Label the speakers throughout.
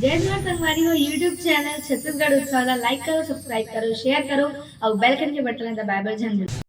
Speaker 1: जय जवाहर संगवारी हो यूट्यूब चैनल छत्तीसगढ़ उत्सव लाइक करो सब्सक्राइब करो शेयर करो और बेल आइकन के बटन दबाए झंझट।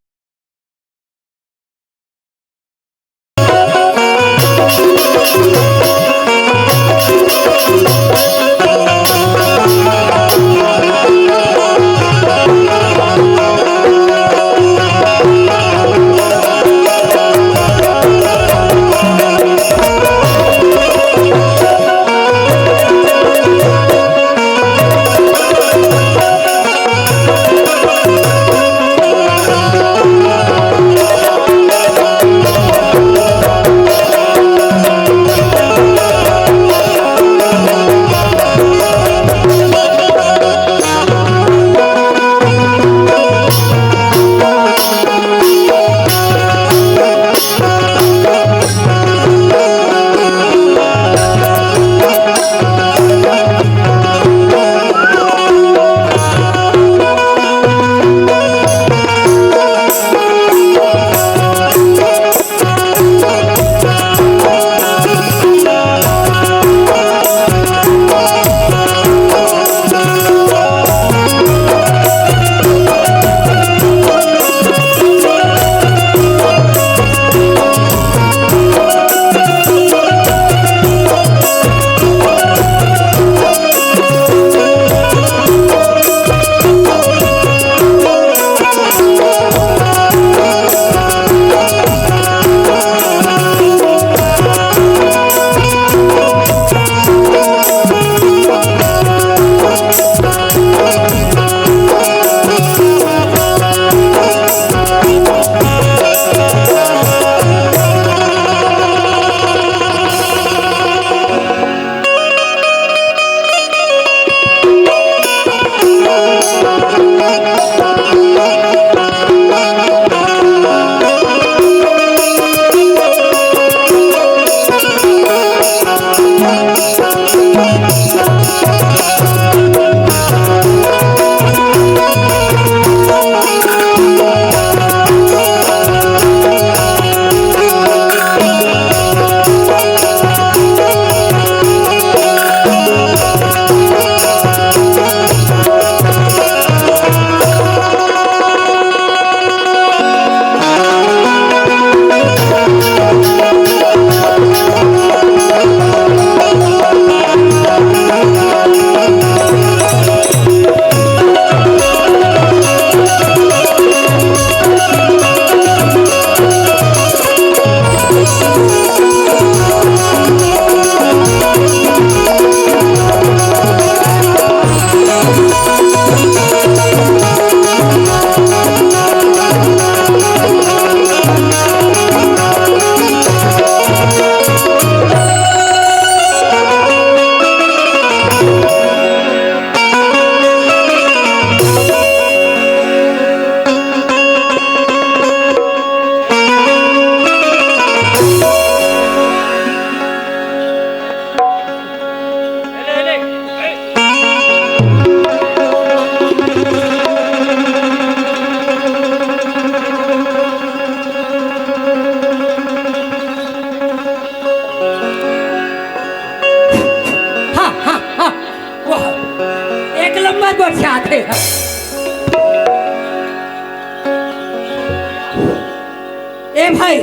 Speaker 2: ए भाई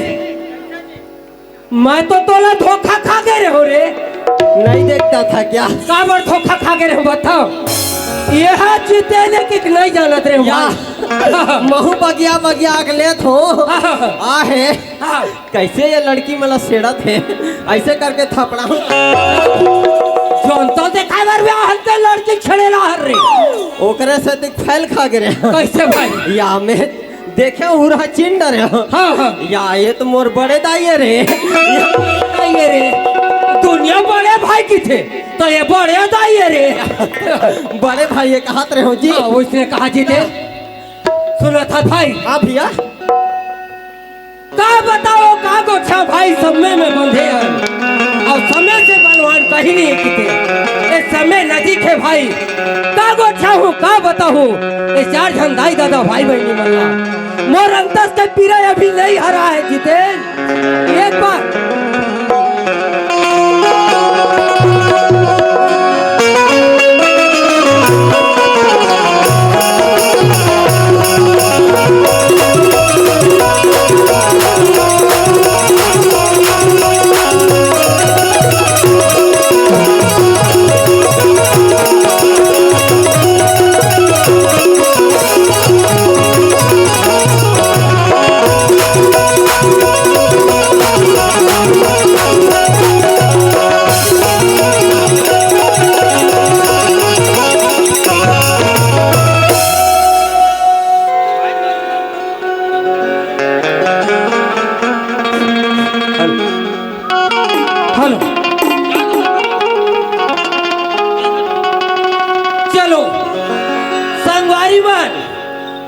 Speaker 2: मैं तो तोला धोखा खा गए रे हो रे।
Speaker 3: नहीं देखता था क्या?
Speaker 2: काबर धोखा खा गए रे हो बताओ। यह जीते ने कि नहीं जानत रे
Speaker 3: या महू बगिया बगिया अगले थो आहे कैसे ये लड़की मला सेड़त है ऐसे करके थपड़ा
Speaker 2: जोन तो देखा बार ब्याह ते लड़की छड़ेला हर रे
Speaker 3: ओकरे से दिख फैल खा गए
Speaker 2: कैसे भाई
Speaker 3: या मैं देखे उरा चिंड रे
Speaker 2: हां
Speaker 3: या ये तो मोर बड़े दाई रे
Speaker 2: ये रे दुनिया बड़े भाई की थे तो ये बड़े दाई रे
Speaker 3: बड़े भाई ये कहत रहे हो जी।
Speaker 2: उसने कहा जी थे सुना था भाई।
Speaker 3: हाँ भैया
Speaker 2: का बताओ का गोछा भाई समय में बंधे हैं और समय से बलवान कहीं नहीं किते इस समय नदी के भाई का गोछा हूँ का बताऊँ ये चार झंडाई दादा भाई बहनी मल्ला मोर अंतस के पीरा अभी नहीं हरा है जितेन एक बार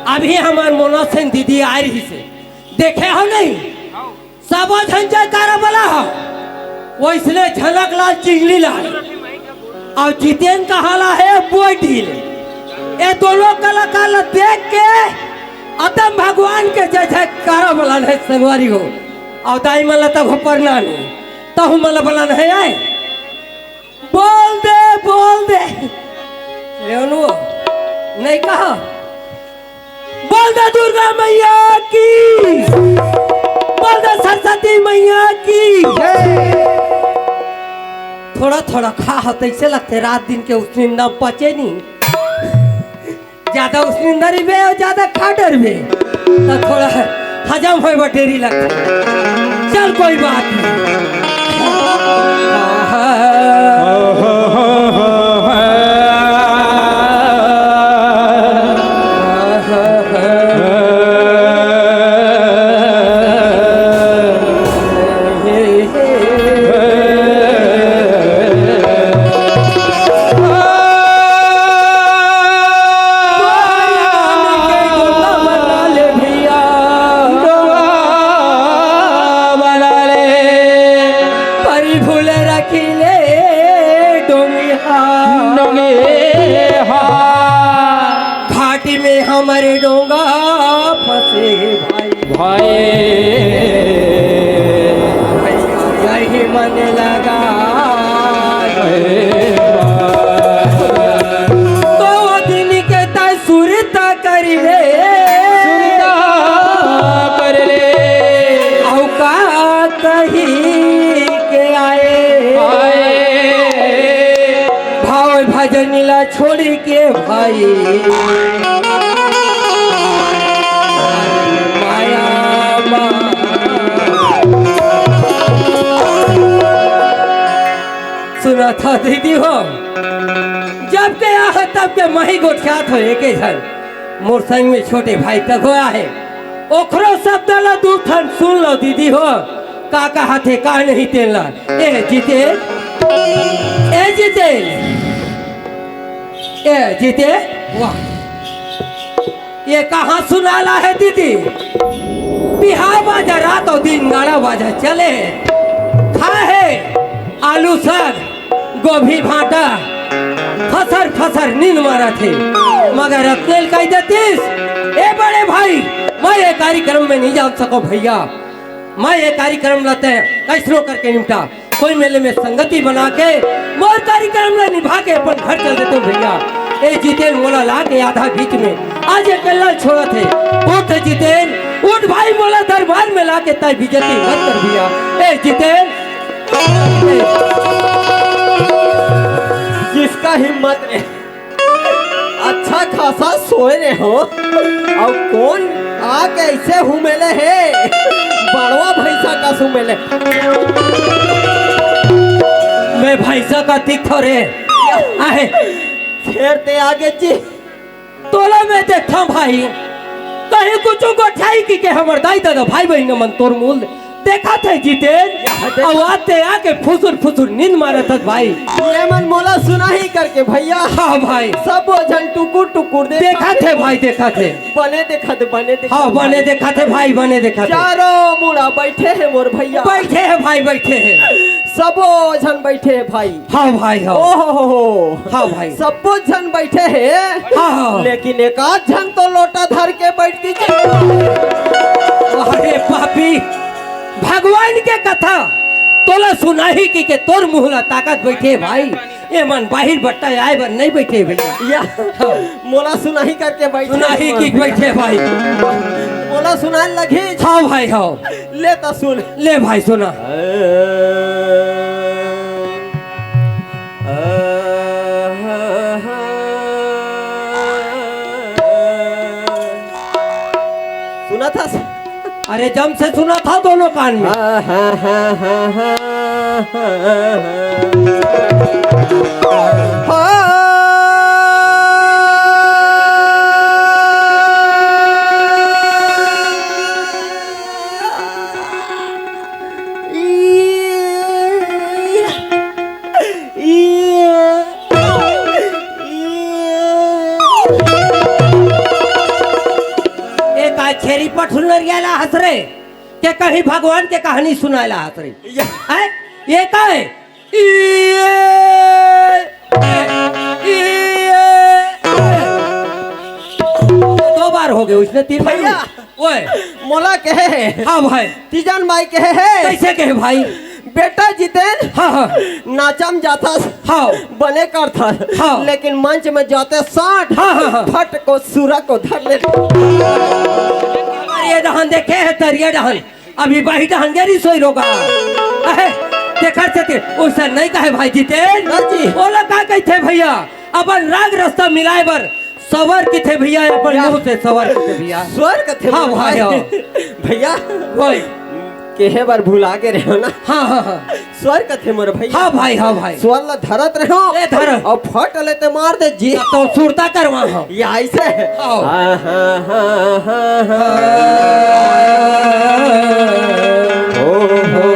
Speaker 2: अभी हमार मोनोसेन दीदी आ रही से देखे हो नहीं सब जयकारा वाला हो वैसले झलक लाल चिंगली लाल और जितेन का हाला है बोई ढील ये दोनों कलाकार देख के अतम भगवान के जय जयकारा वाला है संगवारी हो और दाई मला तब परना नहीं तब मला बला नहीं आए बोल दे लेवनु नहीं कहा बोल दे दुर्गा मैया की बोल दे सरस्वती मैया की थोड़ा थोड़ा खा होते ऐसे लगते रात दिन के उस निंदा पचे नहीं ज्यादा उस निंदा भी और ज्यादा खा डर भी तो थोड़ा हजम हो बटेरी लगता चल कोई बात नहीं घाटी में हमारे डोंगा फंसे भाई यही मन लगा तो दिन के तय सुरता कर ले औका कहीं के आए भाव भजनिला छोड़ के भाई सुना था दीदी हो जब के आह तब के मही गोठियात हो एक झन मोर संग में छोटे भाई तक होया है ओखरो शब्द ला दूठन सुन लो दीदी हो का कहा थे का नहीं तेला ए जीते वाह ये कहाँ सुनाला है दीदी बिहार बाजा रात और दिन गाड़ा बाजा चले खा है आलू सर गोभी भाटा फसर नींद मारा थे मगर अकेल कही देतीस ए बड़े भाई मैं ये कार्यक्रम में नहीं जा सको भैया मैं ये कार्यक्रम लाते कैसरो करके निपटा कोई मेले में संगति बना के मोर कार्यक्रम ला निभा के अपन घर चल देते भैया ए जितेन मोला ला के आधा बीच में आज अकेला छोड़ा थे उठ जितेन उठ भाई मोला दरबार में ला के तय बेइज्जती मत कर भैया ए जितेन
Speaker 3: जिसका हिम्मत है अच्छा खासा सोए रहे हो और कौन आके ऐसे हुमेले है बड़वा भैंसा का सुमेले
Speaker 2: मैं भैंसा का तिखो रे आहे
Speaker 3: फेरते आगे जी
Speaker 2: तोला में देखा भाई कहीं कुछ को ठाई की के हमर दाई दादा भाई बहन मन तोर मूल देखा थे जीते आते आके फुसुर नींद मारा था भाई
Speaker 3: ये मन मोला सुना ही करके भैया
Speaker 2: हाँ भाई
Speaker 3: सब जन टुकुर
Speaker 2: देखा थे भाई देखा थे
Speaker 3: बने देखा
Speaker 2: हाँ बने देखा थे भाई बने देखा थे
Speaker 3: चारों मुड़ा बैठे हैं मोर भैया
Speaker 2: बैठे हैं भाई बैठे हैं
Speaker 3: सबो जन बैठे हैं भाई
Speaker 2: हाँ भाई हाँ
Speaker 3: ओहो
Speaker 2: हाँ भाई
Speaker 3: सबो जन बैठे हैं
Speaker 2: हाँ
Speaker 3: लेकिन एक आध जन तो लोटा धर के बैठ दीजिए
Speaker 2: अरे पापी भगवान के कथा तोला सुना ही की के तोर मुहला ताकत बैठे भाई ये मन बाहिर बट्टा आए बर नहीं बैठे भैया
Speaker 3: या मोला सुना ही करके बैठे
Speaker 2: सुना ही की बैठे भाई
Speaker 3: मोला सुनाने लगे
Speaker 2: हाँ भाई हाँ
Speaker 3: ले तो सुन
Speaker 2: ले भाई सुना सुना था अरे जम से सुना था दोनों कान में फेरी पर सुनरियाला हंस रे के कहीं भगवान के कहानी सुनाएला हंस रे हैं? ये का है दो बार हो गए उसने 3 बार
Speaker 3: भैया।
Speaker 2: ओए
Speaker 3: मोला कहे
Speaker 2: हाँ भाई
Speaker 3: तीजन भाई कहे है
Speaker 2: कैसे कहे भाई
Speaker 3: बेटा जितेन
Speaker 2: हाँ हाँ
Speaker 3: नाचम जाता
Speaker 2: हाँ
Speaker 3: बने कर था
Speaker 2: हाँ।
Speaker 3: लेकिन मंच में जाते 60
Speaker 2: हाँ, हाँ, हाँ।
Speaker 3: फट को सूरा को धर ले
Speaker 2: ये डहन देखे है तरिया डहन अभी वही डहन गेरी सोई रोगा देखा थे उसे नहीं कहे भाई जितेन
Speaker 3: जी।
Speaker 2: बोला का कहते भैया अपन राग रास्ता मिलाए बर सवर की थे भैया अपन मुंह से सवर की थे भैया
Speaker 3: स्वर्ग थे
Speaker 2: हाँ भाई हाँ।
Speaker 3: भैया
Speaker 2: भाई
Speaker 3: केहे बार भुला के रहे हो ना
Speaker 2: हाँ हाँ हाँ
Speaker 3: स्वर्ग थे मोर भैया
Speaker 2: हाँ भाई हाँ भाई
Speaker 3: स्वर धरत रहे हो
Speaker 2: ए धर
Speaker 3: और फट लेते मार दे जी
Speaker 2: तो सुरता करवा हाँ
Speaker 3: ये ऐसे
Speaker 2: आओ।
Speaker 3: हाँ, हाँ, हाँ, हाँ, हाँ। ओ, हो,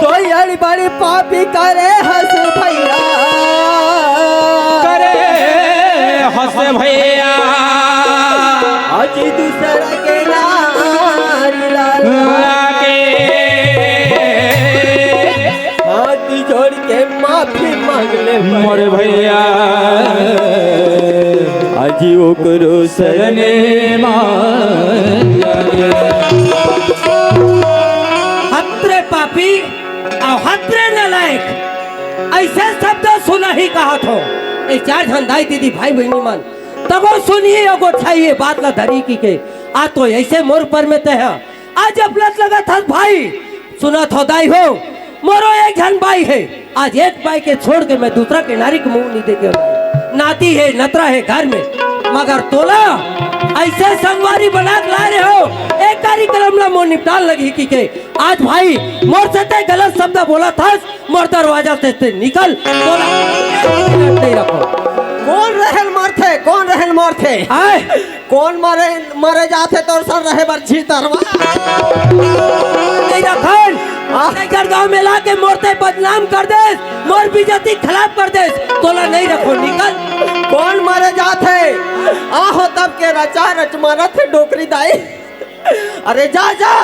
Speaker 3: तो यारी बड़ी पापी करे हंस भैया
Speaker 4: करे हंस भैया
Speaker 3: आज दूसरा के नारी लाला हाथ जोड़ के माफी मांग ले
Speaker 4: मोर भैया अजी ओकरो सरने
Speaker 2: हत्रे पापी और हत्रे नलायक ऐसे शब्द सुना ही कहा थो ए 4 झंडाई दीदी भाई बहनी मन तबो सुनिए एगो छाइए बात ला धरी की के आ तो ऐसे मोर पर में ते है आज अपलत लगा था भाई सुना थो दाई हो मोरो एक झन भाई है आज एक भाई के छोड़ के मैं दूसरा के नारी के मुंह नहीं देखे नाती है नतरा है घर में मगर तोला ऐसे संगवारी बना के ला रहे हो एक कार्यक्रम ला मोर निपटाल लगी की के आज भाई मोर से ते गलत शब्द बोला था मोर दरवाजा से निकल तोला नहीं रखो
Speaker 3: कौन रहल मारथे
Speaker 2: आए
Speaker 3: कौन मरे जाते तो सर रहे बर जीतरवा
Speaker 2: नहीं रखन नगर गांव में ला के मोरते बदनाम कर दे मोर बेइज्जती खराब कर दे तोला नहीं रखो निकल
Speaker 3: कौन मरे जाते आहो तब के रचा रच मारा थे डोकरी दाई अरे जा जा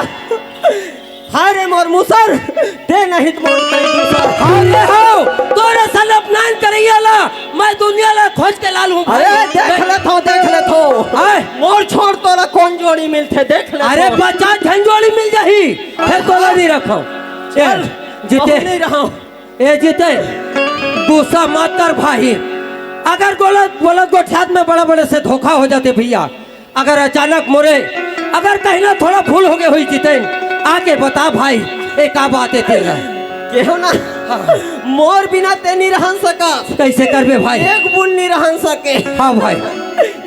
Speaker 3: हारे मोर मुसर दे नहीं तो मोर कहीं दूसर
Speaker 2: अरे हो तोरे सल अपनान करैया ला मैं दुनिया ला खोज के लाल हूं
Speaker 3: अरे देख ले थो
Speaker 2: आए
Speaker 3: मोर छोड़ तोरा कौन जोड़ी मिलते देख ले
Speaker 2: अरे 50 झंझोड़ी मिल जाही फिर तोला नहीं रखो चल जीते
Speaker 3: नहीं रहा
Speaker 2: ए जीते गुस्सा मत कर भाई अगर गलत गोठियात में बड़े बड़े से धोखा हो जाते भैया अगर अचानक मोरे अगर कहीं ना थोड़ा भूल हो गए हुई जीते आके बता भाई एक का बात है तेरा
Speaker 3: केहो ना मोर बिना ते नहीं रहन सका
Speaker 2: कैसे करबे भाई
Speaker 3: एक बुन नहीं रहन सके
Speaker 2: हाँ भाई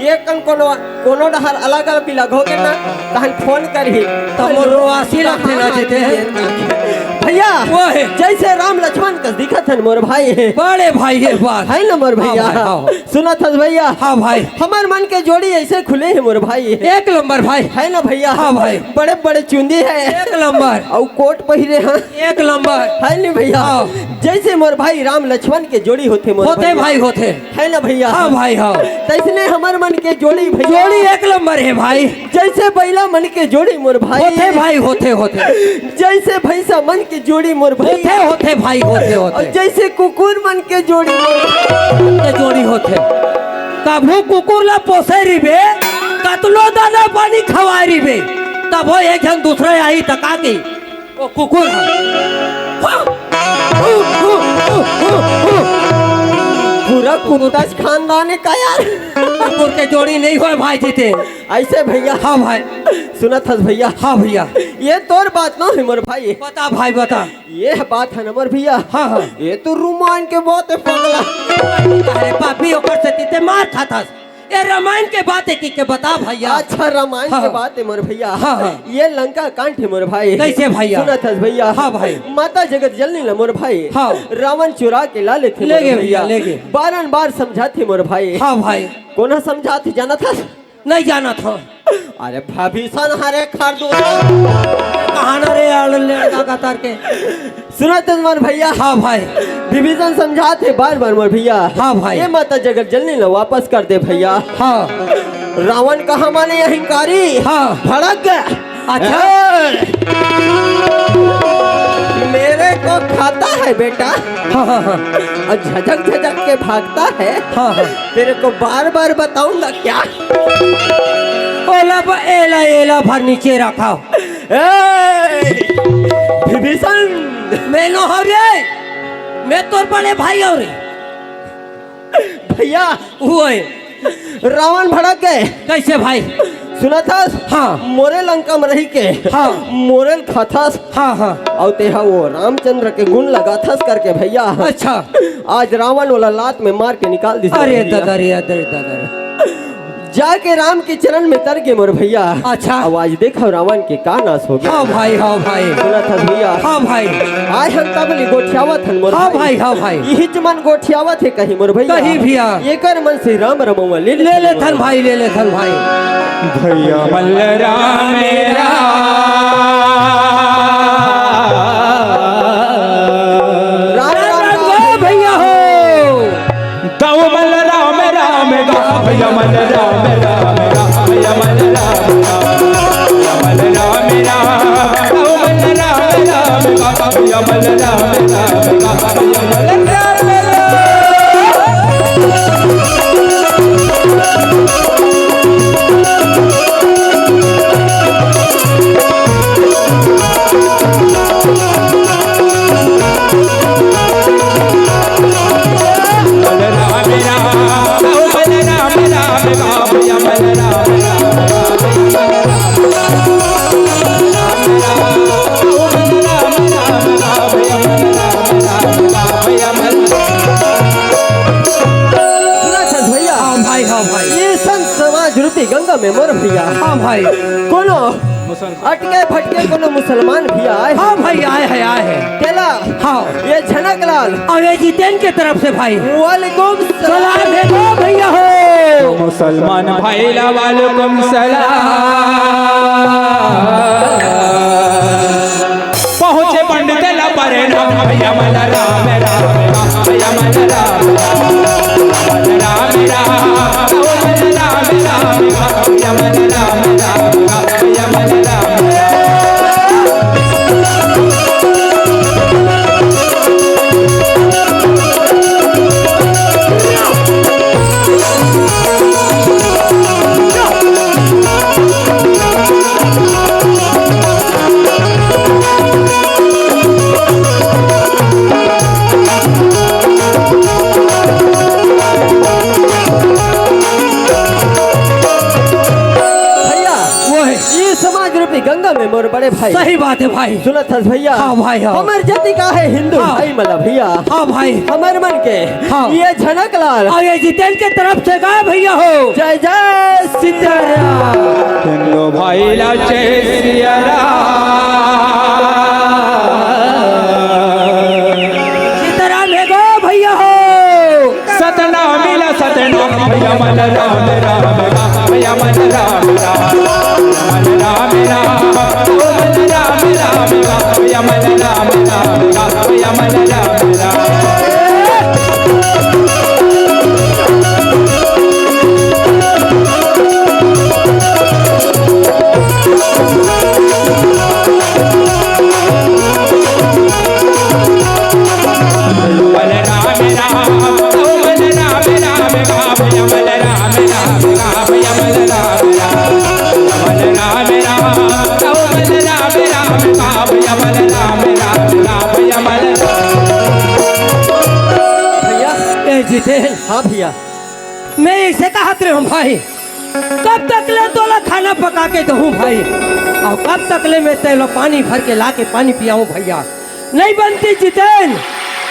Speaker 3: एक कन कोनो डहर अलग अलग बिलग हो के ना कहन फोन करही
Speaker 2: तब मोर 80 लाख देना देते हैं
Speaker 3: भैया
Speaker 2: वो है
Speaker 3: जैसे राम लक्ष्मण का दिखत है मोर भाई है
Speaker 2: बड़े भाई है बात
Speaker 3: है ना मोर भैया
Speaker 2: हाँ भाई, हाँ।
Speaker 3: सुनत है भैया
Speaker 2: हाँ भाई
Speaker 3: हमार मन के जोड़ी ऐसे खुले है मोर भाई
Speaker 2: एक नंबर भाई
Speaker 3: है ना भैया
Speaker 2: हाँ भाई
Speaker 3: बड़े बड़े चुंदी है
Speaker 2: एक नंबर
Speaker 3: और कोट पहिरे हैं
Speaker 2: एक नंबर
Speaker 3: है ना भैया
Speaker 2: हाँ।
Speaker 3: जैसे मोर भाई राम लक्ष्मण के जोड़ी होते मोर
Speaker 2: होते भाई होते
Speaker 3: है ना भैया
Speaker 2: हाँ भाई हाँ
Speaker 3: तैसने हमार मन के जोड़ी भैया
Speaker 2: जोड़ी एक नंबर है भाई
Speaker 3: जैसे बैला मन के जोड़ी मोर भाई
Speaker 2: होते भाई होते
Speaker 3: जैसे भैंसा मन के जोड़ी मोर भाई
Speaker 2: होते भाई होते
Speaker 3: और जैसे कुकुर मन के जोड़ी
Speaker 2: होते जोड़ी होते कभू कुकुर ला पोसे रिबे कतलो दाना पानी खवाई रिबे तब वो एक जन दूसरे आई तका के वो कुकुर
Speaker 3: पूरा कुकुर खानदान का यार
Speaker 2: कुकुर के जोड़ी नहीं हो भाई जीते
Speaker 3: ऐसे भैया
Speaker 2: हाँ भाई
Speaker 3: सुनत हस भैया
Speaker 2: हाँ भैया
Speaker 3: ये तोर बात ना है मोर भाई
Speaker 2: बता भाई बता
Speaker 3: ये बात है ना मोर भैया
Speaker 2: हाँ हाँ
Speaker 3: ये तो रुमान के बात है पगला
Speaker 2: अरे पापी ओकर से तीते मार खाता ये रामायण के बात है कि बता भैया
Speaker 3: अच्छा रामायण
Speaker 2: हाँ,
Speaker 3: की बात है मोर भैया
Speaker 2: हाँ, हाँ।
Speaker 3: ये लंका कांड है मोर भाई
Speaker 2: कैसे भैया
Speaker 3: सुनत हस भैया
Speaker 2: हाँ भाई
Speaker 3: माता जगत जननी ला मोर भाई
Speaker 2: हाँ।
Speaker 3: रावण चुरा के ला लेते
Speaker 2: ले गए भैया ले गए
Speaker 3: बार समझाते मोर भाई
Speaker 2: हाँ भाई
Speaker 3: कोना समझाते जाना था
Speaker 2: नहीं जाना था
Speaker 3: अरे भभीषण हरे खारदो
Speaker 2: कहां रे लड़का का तार के
Speaker 3: सुनत मोर भैया
Speaker 2: हाँ भाई
Speaker 3: डिवीजन समझाते बार बार मोर भैया।
Speaker 2: हाँ भाई।
Speaker 3: ये माता जगत जननी ला वापस कर दे भैया।
Speaker 2: हाँ
Speaker 3: रावण कहा माने अहंकारी।
Speaker 2: हाँ।
Speaker 3: भड़क गया।
Speaker 2: अच्छा।
Speaker 3: मेरे को खाता है बेटा।
Speaker 2: हाँ हाँ हाँ
Speaker 3: और झटक झटक के भागता है।
Speaker 2: हाँ हाँ।
Speaker 3: तेरे को बार बार बताऊंगा क्या।
Speaker 2: ओला एला एला भर नीचे रखा।
Speaker 3: विभीषण
Speaker 2: मैं नो हो रे, मैं तोर बड़े भाई हो रे
Speaker 3: भैया।
Speaker 2: हुए
Speaker 3: रावण भड़क गए।
Speaker 2: कैसे भाई?
Speaker 3: सुना था?
Speaker 2: हाँ।
Speaker 3: मोरे लंका में रही के।
Speaker 2: हाँ।
Speaker 3: मोरेल खाथास।
Speaker 2: हाँ हाँ।
Speaker 3: और तेहा वो रामचंद्र के गुण लगा थस करके भैया।
Speaker 2: अच्छा।
Speaker 3: आज रावण वाला लात में मार के निकाल दी।
Speaker 2: अरे दादा रे अरे दादा रे।
Speaker 3: जाके राम के चरण में तर गए मोर भैया।
Speaker 2: अच्छा।
Speaker 3: आवाज देखो रावण के का नाश हो गया।
Speaker 2: हाँ भाई हाँ भाई।
Speaker 3: सुना था भैया?
Speaker 2: हाँ भाई।
Speaker 3: आज हम तबली गोठियावत हन मोर
Speaker 2: हाँ भाई हाँ भाई।
Speaker 3: यही मन गोठियावत है कहीं मोर भैया।
Speaker 2: कहीं भैया।
Speaker 3: ये कर मन से राम रमवा ले
Speaker 2: ले थन भाई, ले ले थन भाई।
Speaker 4: भैया मल्लराम मेरा
Speaker 3: राम
Speaker 2: राम गो भैया हो।
Speaker 4: गाओ मल्लराम राम गा भैया मल्लराम राम गा भैया मल्लराम भैया मल्लराम राम गाओ मल्लराम राम गा भैया मल्लराम राम गा भैया मल्लराम
Speaker 3: गंगा में मोर भैया।
Speaker 2: हाँ भाई।
Speaker 3: कोनो अटके फटके कोनो मुसलमान भी आए।
Speaker 2: हाँ भाई आए है।
Speaker 3: केला।
Speaker 2: हाँ।
Speaker 3: ये झनक लाल
Speaker 2: और ये जितेन के तरफ से भाई
Speaker 3: वालेकुम
Speaker 2: सलाम है गो भैया हो।
Speaker 4: मुसलमान भाई ला वालेकुम सलाम। पहुँचे पंडित ला परिणाम भैया मल्लराम राम भैया मल्लराम मल्लराम राम मल्लराम राम भैया मल्लराम राम भैया मल्लराम।
Speaker 3: गंगा में मोर बड़े भाई।
Speaker 2: सही बात है भाई।
Speaker 3: सुनत हस भैया।
Speaker 2: हाँ भाई हाँ।
Speaker 3: हमार जाति का है हिंदू।
Speaker 2: हाँ।
Speaker 3: भाई मतलब भैया।
Speaker 2: हाँ भाई।
Speaker 3: हमार मन के।
Speaker 2: हाँ।
Speaker 3: ये झनक लाल
Speaker 2: और ये जितेन के तरफ से गा भैया हो।
Speaker 3: जय जय सीताराम।
Speaker 4: हिंदू भाई ला जय सिया
Speaker 2: सीताराम है गो भैया हो।
Speaker 4: सतनाम मिला सतनाम भैया मल्लराम राम भैया मल्लराम राम मल्लराम राम मल्लराम राम भैया मल्लराम राम भैया मल्लराम राम।
Speaker 2: जितेन।
Speaker 3: हाँ भैया।
Speaker 2: मैं इसे कहत रहे हूँ भाई, कब तक ले तोला खाना पका के दूँ भाई, और कब तक ले मैं तेलो पानी भर के ला के पानी पियाऊँ भैया। नहीं बनती जितेन,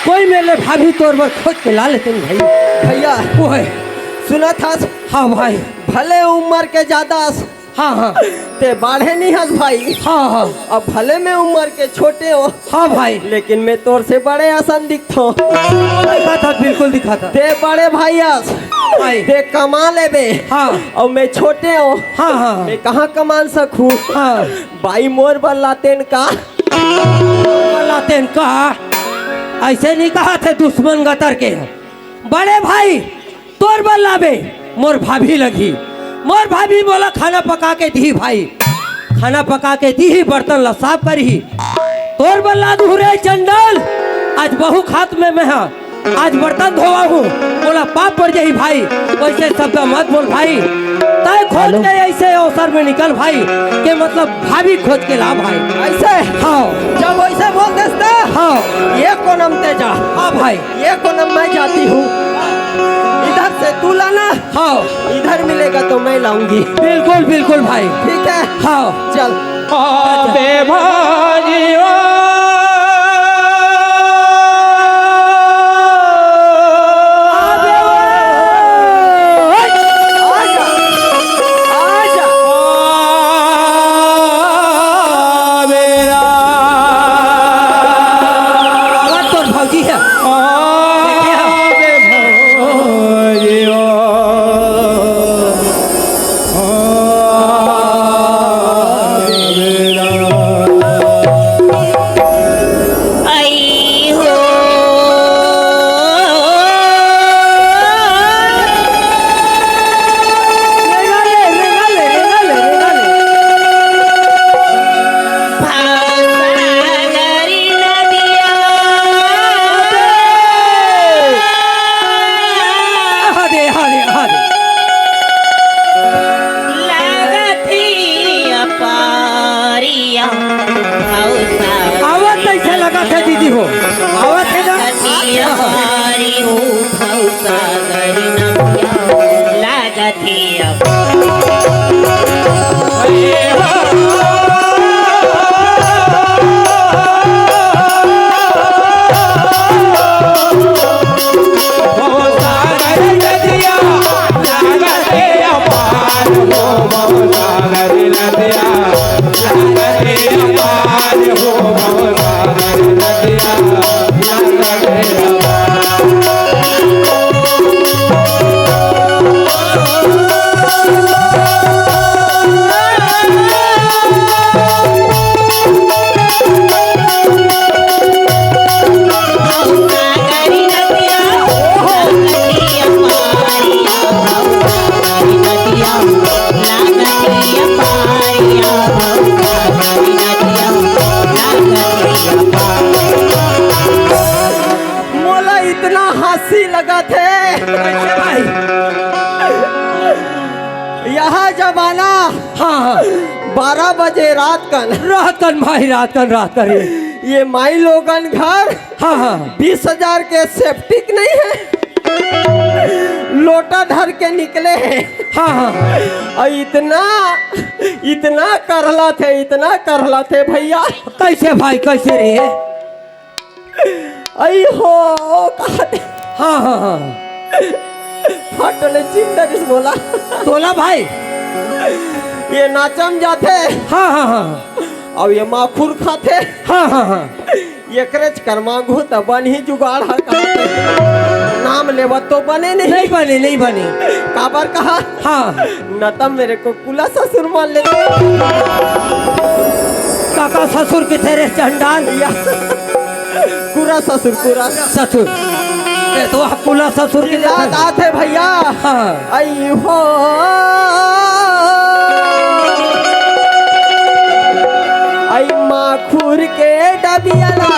Speaker 2: कोई मेरे भाभी तोर पर खोज के ला लेते भाई।
Speaker 3: भैया
Speaker 2: वो है।
Speaker 3: सुना था?
Speaker 2: हाँ भाई।
Speaker 3: भले उम्र के ज्यादा।
Speaker 2: हाँ हाँ।
Speaker 3: ते बाढ़े नहीं हंस भाई।
Speaker 2: हाँ हाँ।
Speaker 3: अब भले में उम्र के छोटे हो।
Speaker 2: हाँ भाई।
Speaker 3: लेकिन मैं तोर से बड़े आसान दिखता हूँ।
Speaker 2: दिखा था, बिल्कुल दिखा था।
Speaker 3: ते बड़े भाई
Speaker 2: भाई
Speaker 3: ते कमा ले बे।
Speaker 2: हाँ।
Speaker 3: और मैं छोटे हो।
Speaker 2: हाँ हाँ।
Speaker 3: मैं कहाँ कमान सकूँ।
Speaker 2: हाँ।
Speaker 3: भाई मोर बल्लातेन का
Speaker 2: लातेन का। ऐसे नहीं कहा थे दुश्मन गतर के बड़े भाई तोर बल लावे मोर भाभी लगी। मोर भाभी बोला खाना पका के दी भाई, खाना पका के दी, बर्तन ला साफ करी। तोर बल ला दू रे चंडल, आज बहु खात में मैं हाँ, आज बर्तन धोवा हूँ। बोला पाप पड़ जाही भाई, वैसे शब्द मत बोल भाई। तय खोज के ऐसे अवसर में निकल भाई के मतलब भाभी खोज के ला भाई।
Speaker 3: ऐसे
Speaker 2: हाँ
Speaker 3: जब ऐसे बोल देते
Speaker 2: हाँ
Speaker 3: ये कोनम ते जा।
Speaker 2: हाँ भाई
Speaker 3: ये कोनम मैं जाती हूँ, इधर से तू लाना,
Speaker 2: हाँ
Speaker 3: इधर मिलेगा तो मैं लाऊंगी।
Speaker 2: बिल्कुल बिल्कुल भाई।
Speaker 3: ठीक है
Speaker 2: हाँ
Speaker 3: चल।
Speaker 4: आबे भाजियो
Speaker 3: लगा थे भाई। यहाँ जमाना
Speaker 2: हाँ
Speaker 3: 12 बजे रात कन
Speaker 2: भाई रात कन
Speaker 3: ये माई लोगन घर
Speaker 2: हाँ
Speaker 3: 20,000 के सेप्टिक नहीं है, लोटा धर के निकले हैं।
Speaker 2: हाँ
Speaker 3: और इतना करला थे भैया।
Speaker 2: कैसे भाई कैसे रे?
Speaker 3: आई हो कहते
Speaker 2: हाँ
Speaker 3: फटले चिंदर बोला
Speaker 2: तोला भाई
Speaker 3: ये नाचम जाते
Speaker 2: हाँ
Speaker 3: और ये माखुर खाते
Speaker 2: हाँ
Speaker 3: ये करच कर्मा घू तब बन ही जुगाड़ नाम लेवा तो बने नहीं बने काबर कहा
Speaker 2: हाँ
Speaker 3: न तब मेरे को कुला ससुर मान लेते।
Speaker 2: काका ससुर के थे रे चंडाल
Speaker 3: पूरा ससुर
Speaker 2: तो कुला ससुर के
Speaker 3: याद आते भैया।
Speaker 2: हाँ
Speaker 3: आई हो आई माखुर के डबियाला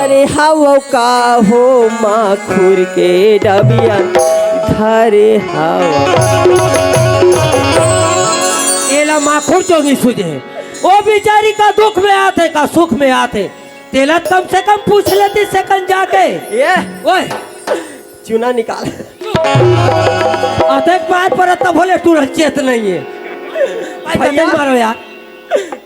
Speaker 3: अरे हवा का हो माखुर के डबिया धरे हवा
Speaker 2: एला माखुर चोगी सुझे वो बेचारी का दुख में आते का सुख में आते तेला कम से कम पूछ लेती सेकंड जाके
Speaker 3: ये
Speaker 2: ओए
Speaker 3: चुना निकाल
Speaker 2: अतक बात पर तब बोले तुरंत चेत नहीं है भैया मारो यार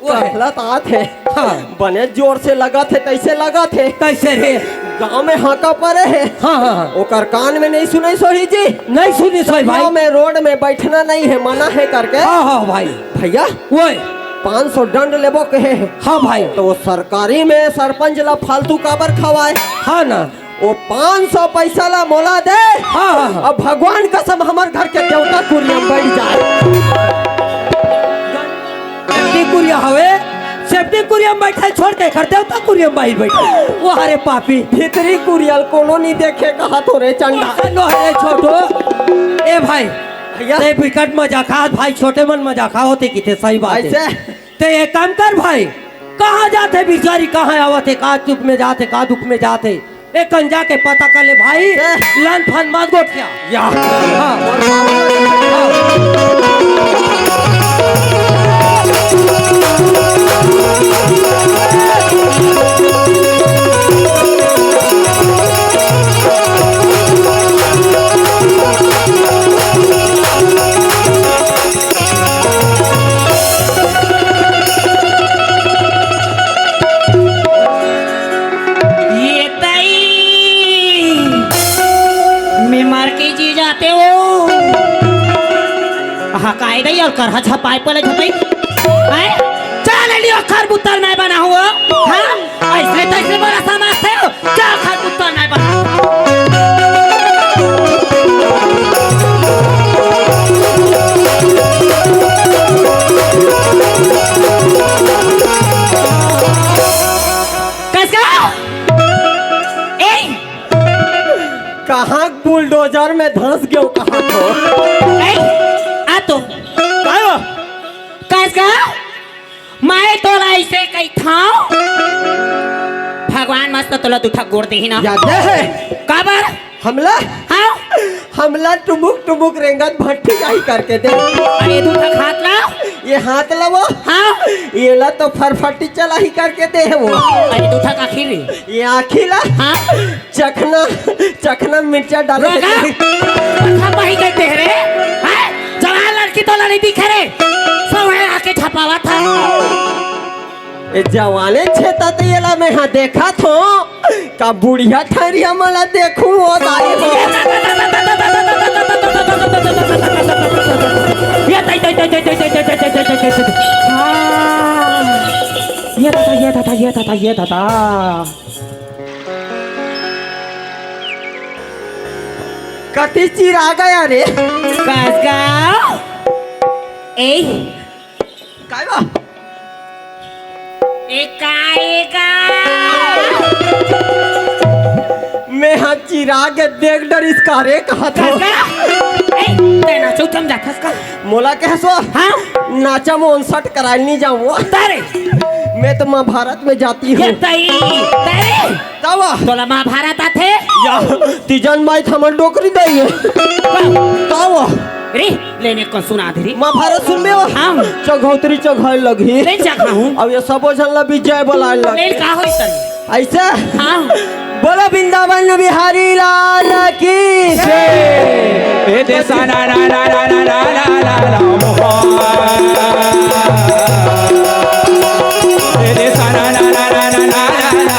Speaker 3: कहलत आते
Speaker 2: हाँ
Speaker 3: बने जोर से लगा थे तैसे लगा थे
Speaker 2: कैसे रे
Speaker 3: गांव में हाका परे है
Speaker 2: हाँ
Speaker 3: ओकर कान में नहीं सुनाई सोही जी
Speaker 2: नहीं सुनी सोई भाई
Speaker 3: गांव में रोड में बैठना नहीं है मना है करके।
Speaker 2: हाँ भाई
Speaker 3: भैया
Speaker 2: ओए
Speaker 3: 500 दंड लेबो कहे है।
Speaker 2: हाँ भाई
Speaker 3: तो सरकारी में सरपंच ला फालतू काबर खवाए
Speaker 2: हाँ ना
Speaker 3: वो 500 पैसा ला मोला दे।
Speaker 2: हाँ
Speaker 3: अब भगवान कसम हमार घर के देवता कुरियम बैठ जाए
Speaker 2: कुरिया हवे देवती कुरियम बैठे छोड़ के घर देवता कुरियम बाहर बैठे वो हरे पापी
Speaker 3: भीतरी कुरियल कोनो नहीं देखे कहा तो रे चंडा
Speaker 2: नो है छोटो ए भाई
Speaker 3: भैया
Speaker 2: ते विकट मजाक भाई छोटे मन मजाक होते की थे सही बात है
Speaker 3: ऐसे
Speaker 2: ते एक काम कर भाई कहाँ जाते बिचारी कहाँ आवते का दुख में जाते का दुख में जाते एक कंजा के पता कर ले भाई लन फन मत गोट क्या या
Speaker 5: गई और करहा छपाई पले छपाई चल लियो खरबूतर नहीं बना हुआ हाँ ऐसे तैसे बड़ा समाज थे क्या खरबूतर नहीं बना
Speaker 3: कहाँ बुलडोजर में धंस गयो कहाँ
Speaker 5: तो कैसा मैं तो ऐसे कही था भगवान मस्त तोला दुठा गोड़ दे ही ना
Speaker 3: याद है
Speaker 5: काबर
Speaker 3: हमला
Speaker 5: हाँ
Speaker 3: हमला टुमुक रेंगत भट्टी जाही करके दे
Speaker 5: अरे दुठा हाथ ला
Speaker 3: ये हाथ ला वो
Speaker 5: हाँ
Speaker 3: ये ला तो फरफटी चला ही करके दे वो
Speaker 5: अरे दुठा का खीर
Speaker 3: ये आखी ला
Speaker 5: हाँ
Speaker 3: चखना मिर्चा डालो
Speaker 5: वही कहते हैं रे हाँ जवान लड़की तो नहीं दिखे रे सब आके छपावा था
Speaker 3: ए जवाने छेता तो ये ला मैं हाँ देखा थो का बुढ़िया ठहरिया मला देखूं वो दाई
Speaker 5: ये था
Speaker 3: कटी चीर आ गया रे
Speaker 5: कसगा ए
Speaker 3: काय बा
Speaker 5: एका
Speaker 3: मैं हाँ चिराग देख डर इसका रे कहा था
Speaker 5: तेना चौथम जाखस का
Speaker 3: मोला कह सो
Speaker 5: हाँ
Speaker 3: नाचा में 59 कराई नहीं जाऊँ
Speaker 5: तारे
Speaker 3: मैं तो महाभारत में जाती हूँ
Speaker 5: तेरे
Speaker 3: तब
Speaker 5: तोला महाभारत आथे
Speaker 3: या तीजन माई थमन डोकरी दई है तब
Speaker 5: रे लेने को सुना दे
Speaker 3: महाभारत सुन में
Speaker 5: हाँ
Speaker 3: चघौतरी चघाई लगी
Speaker 5: ले जगह हूँ
Speaker 3: अब ये सब झल्ला विजय बोला लग
Speaker 5: ले का होई तन
Speaker 3: ऐसा
Speaker 5: हाँ
Speaker 3: बोलो वृंदावन बिहारी लाल की
Speaker 4: ए देसा ना ना ना ना ना ना ना ना ए देसा ना ना ना ना ना ना ना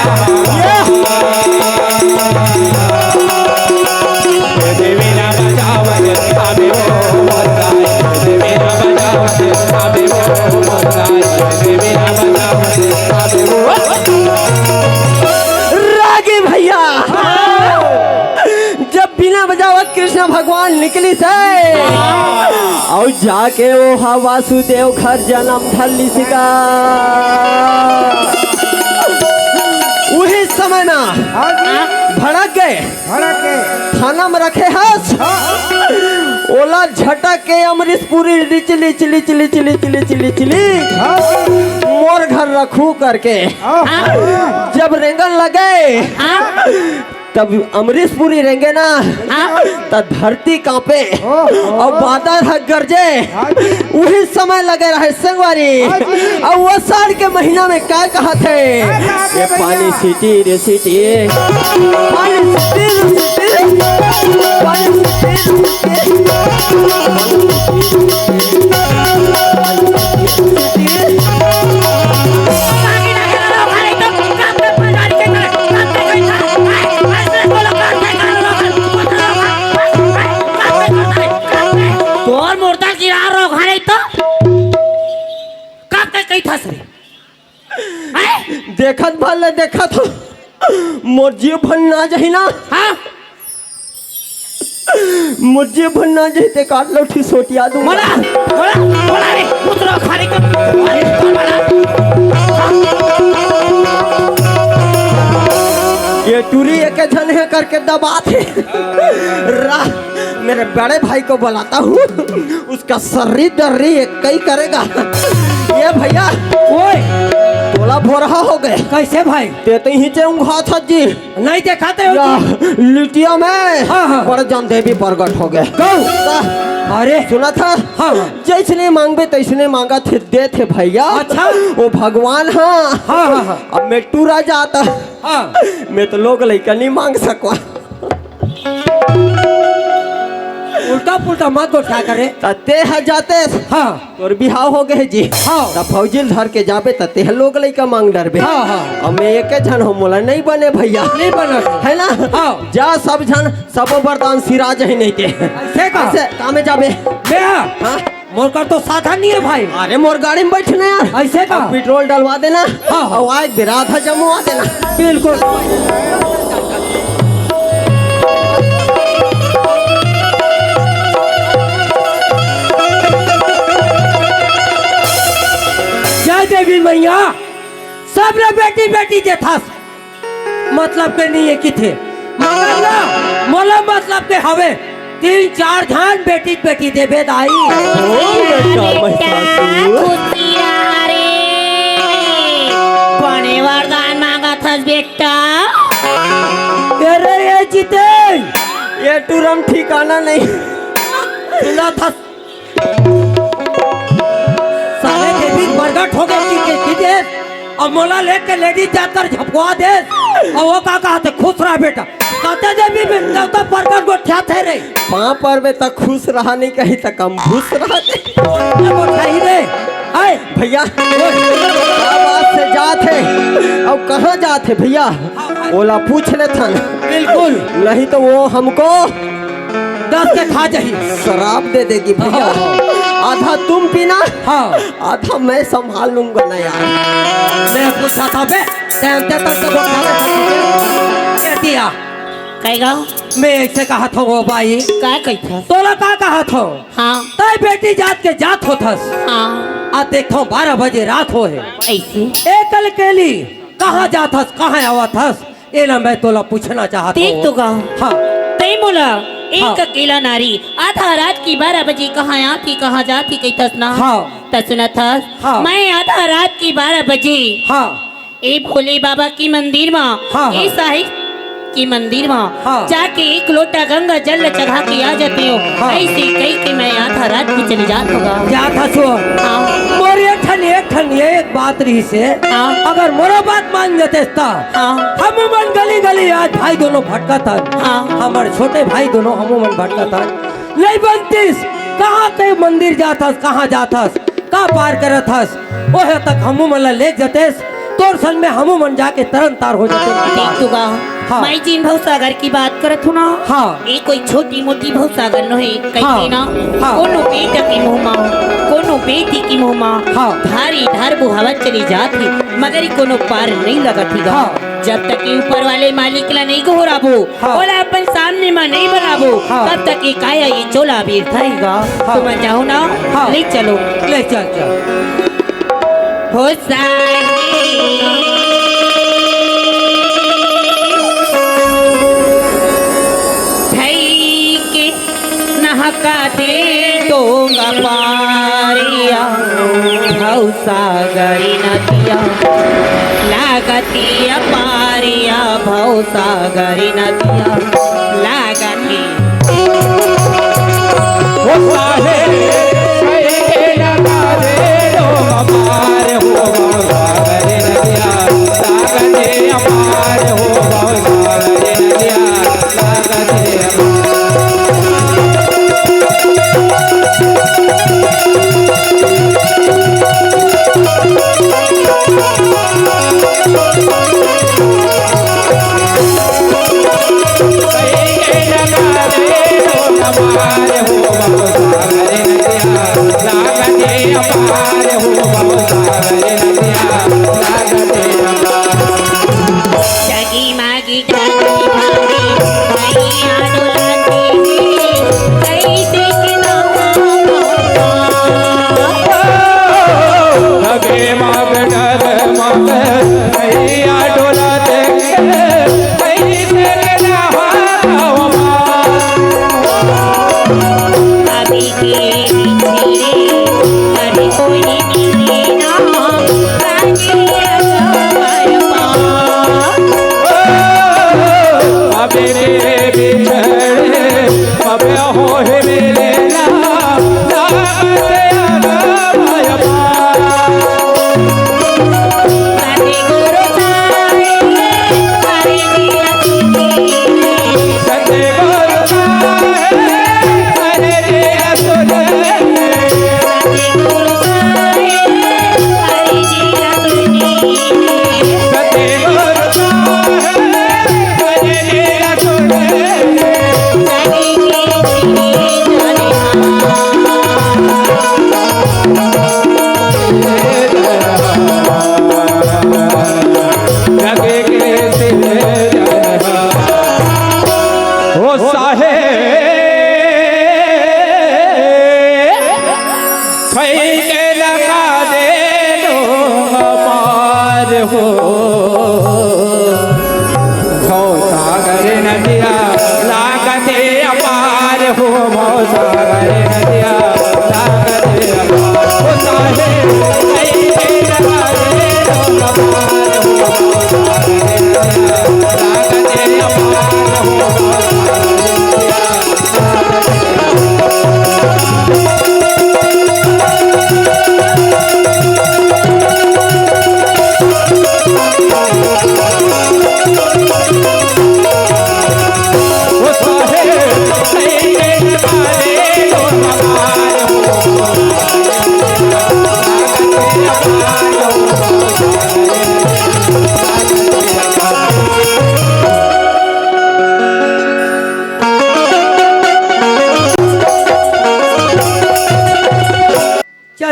Speaker 4: देवी ना बजावन आवे वो मरदाई देवी ना बजावन आवे वो मरदाई देवी ना बजावन आवे वो
Speaker 3: रागी भैया जब बिना बजावत कृष्ण भगवान निकली से और जाके वो हा वासुदेव घर जन्म धरली सिका वही समय में भड़क गए थाना में रखे हस ओला झटक के अमरीश पुरी चिली मोर घर रखू करके जब रेंगन लगे तब अमरीश पुरी रेंगे ना तब धरती कांपे और बादल हक गरजे वही समय लगे रहे संगवारी और वो साल के महीना में क्या कहा थे ये पानी सीटी रे सीटी पानी सीटी रे सीटी पानी सीटी देखत भले देखत मोर जीव भन्ना जही ना
Speaker 5: हाँ
Speaker 3: मोर जीव भन्ना जही ते काट लो ठी सोटिया दूं
Speaker 5: बोला रे पुत्र खाने को
Speaker 3: ये टूरी एक जन है करके दबा थे मेरे बड़े भाई को बुलाता हूँ, उसका सर्री दर्री एक कई करेगा। ये भैया
Speaker 2: ओए
Speaker 3: तोला भोरहा हो गए
Speaker 2: कैसे भाई?
Speaker 3: ते तो ही चेऊंगा था जी,
Speaker 2: नहीं दिखाते हो
Speaker 3: या लिटिया में
Speaker 2: हाँ, हाँ।
Speaker 3: बड़ जान देवी प्रकट हो गए।
Speaker 2: अरे
Speaker 3: सुना था
Speaker 2: हाँ, हाँ।
Speaker 3: जैसने मांगबे तैसने मांगा थे दे थे भैया।
Speaker 2: अच्छा।
Speaker 3: वो भगवान हाँ
Speaker 2: हाँ, हाँ, हाँ।
Speaker 3: अब मैं टूरा जाता
Speaker 2: हाँ।
Speaker 3: मैं तो लोग लइका नहीं मांग सकवा।
Speaker 2: उल्टा पुल्टा मत बोल क्या करे।
Speaker 3: तते है जाते
Speaker 2: हाँ
Speaker 3: तोर बिहाव हो गए जी।
Speaker 2: हाँ।
Speaker 3: तब फौजिल धर के जाबे तते है लोग लइका मांग डरबे।
Speaker 2: हाँ, हाँ।
Speaker 3: अब मैं एक जन हो मोला नहीं बने भैया,
Speaker 2: नहीं बना
Speaker 3: है ना।
Speaker 2: हाँ।
Speaker 3: जा सब जन सब बरदान सिराज ही नहीं के
Speaker 2: ऐसे का
Speaker 3: काम में जाबे।
Speaker 2: हाँ मोर का तो साधन नहीं है भाई।
Speaker 3: अरे मोर गाड़ी में बैठना यार,
Speaker 2: ऐसे का
Speaker 3: अब पेट्रोल डलवा देना।
Speaker 2: हाँ।
Speaker 3: और आज बिराधा जमवा देना।
Speaker 2: बिल्कुल। जय देवी मैया सब ने बेटी बेटी दे था मतलब के नहीं है कि थे मगर ना मोला मतलब के हवे 3-4 धान बेटी बेटी दे बेदाई।
Speaker 5: कोने वरदान मांगा था बेटा?
Speaker 2: अरे ये जीते
Speaker 3: ये टूरम ठिकाना नहीं
Speaker 2: सुना था साले देवी प्रगट हो गए कि दे और मोला लेके लेडी जाकर झपकवा दे और वो का कहते खुश रहा बेटा कहते देवी में तो प्रगट को क्या थे रे
Speaker 3: वहाँ पर में तक खुश रहा नहीं कहीं तक हम खुश रहा
Speaker 2: वो सही रे आए
Speaker 3: भैया। आवाज से जाते अब कहाँ जाते भैया? ओला पूछ ले था
Speaker 2: बिल्कुल
Speaker 3: नहीं तो वो हमको
Speaker 2: 10 के खा जाही
Speaker 3: शराब दे देगी भैया। आधा तुम पीना
Speaker 2: हाँ
Speaker 3: आधा मैं संभाल लूंगा ना यार।
Speaker 2: मैं पूछा था बे तेरे तक तो वो क्या दिया
Speaker 5: कहेगा
Speaker 2: मैं ऐसे कहा था वो भाई
Speaker 5: क्या कहता?
Speaker 2: तोला का कहा था
Speaker 5: हाँ
Speaker 2: ताई बेटी जात के जात होथस
Speaker 5: हाँ
Speaker 2: आ देखो 12 बजे रात हो है
Speaker 5: ऐसे
Speaker 2: एकल केली कहाँ जाथस कहाँ आवथस ये ना मैं तोला पूछना चाहता
Speaker 5: देख तो गाँव
Speaker 2: हाँ
Speaker 5: तई मोला एक
Speaker 2: हाँ।
Speaker 5: अकेला नारी आधा रात की 12 बजे कहाँ आती कहाँ जाती कहतस ना?
Speaker 2: हाँ।
Speaker 5: त सुना था
Speaker 2: हाँ।
Speaker 5: मैं आधा रात की 12 बजे
Speaker 2: हाँ
Speaker 5: ए भोले बाबा की मंदिर में
Speaker 2: हाँ।
Speaker 5: ए साहिब की मंदिर में
Speaker 2: हाँ।
Speaker 5: जाके 1 लोटा गंगा जल चढ़ा के आ जाती हो।
Speaker 2: हाँ।
Speaker 5: ऐसे कही कि मैं आधा रात की चली जात होगा।
Speaker 2: जाथा सो
Speaker 5: हाँ
Speaker 2: मोर एक ठन ये एक बात रही से
Speaker 5: हाँ।
Speaker 2: अगर मोरा बात मान जाते ता
Speaker 5: हाँ
Speaker 2: हम मन गली गली आज भाई दोनों भटका था
Speaker 5: हाँ।
Speaker 2: हमारे छोटे भाई दोनों हम मन भटका था नहीं बनतीस कहाँ के मंदिर जाथस कहाँ जाथस कहाँ पार करत हस ओहे तक हम मन ले जतेस तोर सन में हम मन जाके तरन तार हो जाते
Speaker 5: देख तू गा
Speaker 2: हाँ।
Speaker 5: मैं जिन भवसागर की बात करत हूँ ना
Speaker 2: हाँ।
Speaker 5: ये कोई छोटी मोटी भवसागर न है कहीं
Speaker 2: हाँ।
Speaker 5: ना
Speaker 2: हाँ।
Speaker 5: कोनो बेटा की मुँह माँ कोनो बेटी की मुँह माँ
Speaker 2: हाँ।
Speaker 5: धारी धार बुहावत चली जाती मगर ये कोनो पार नहीं लगती गा।
Speaker 2: हाँ।
Speaker 5: जब तक ये ऊपर वाले मालिक ला नहीं घोराबो
Speaker 2: हाँ।
Speaker 5: और अपन सामने में नहीं बनाबो
Speaker 2: हाँ।
Speaker 5: तब तक ये काया ये चोला बीर थाईगा।
Speaker 2: हाँ।
Speaker 5: तो मैं चाहूँ ना
Speaker 2: हाँ।
Speaker 5: ले चलो
Speaker 2: ले चल
Speaker 5: हो साही नहका दे डोंगा पारिया भवसागरी नदिया लागतिया पारिया भवसागरी नदिया लागती
Speaker 4: वो साहे कहे लगा दे लोग अपार हो सागरे नदिया लागते अपार हो सागरे नदिया लागते
Speaker 5: जगी मागी जागी भागी मैया डोलाती कैसे के नाम
Speaker 4: लगे माग डर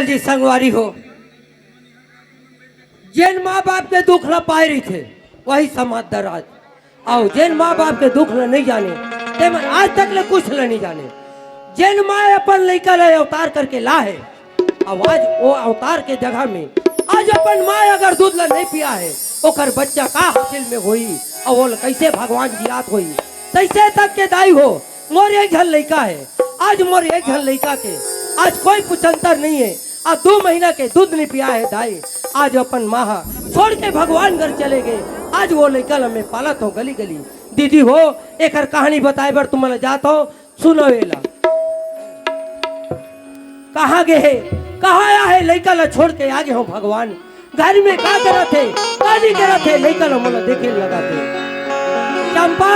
Speaker 2: चल जी संगवारी हो, जिन माँ बाप के दुख न पाए रही थे वही समाज दराज, और जिन माँ बाप के दुख न नहीं जाने ते मन आज तक ले कुछ ल नहीं जाने। जिन माँ अपन लड़का ले अवतार करके ला है, अब आज वो अवतार के जगह में आज अपन माँ अगर दूध ला नहीं पिया है ओकर बच्चा का हासिल में होई, और वो कैसे भगवान जियात होई। तैसे तक के दाई हो, मोर एक झल लड़का है, आज मोर एक झल लड़का के आज कोई पुचंतर नहीं है, आज 2 महीना के दूध नहीं पिया है दाई, आज अपन माँ छोड़ के भगवान घर चले गए। आज वो लड़का में पालत हो गली गली। दीदी हो एक कहानी बताए बर तुम्हारा जात हो, सुनो वेला। कहाँ गए है, कहाँ आया है लड़का ला छोड़ के आगे हो भगवान, घर में का करा थे का नहीं करा थे, लड़का ला मोला देखे लगाते। चंपा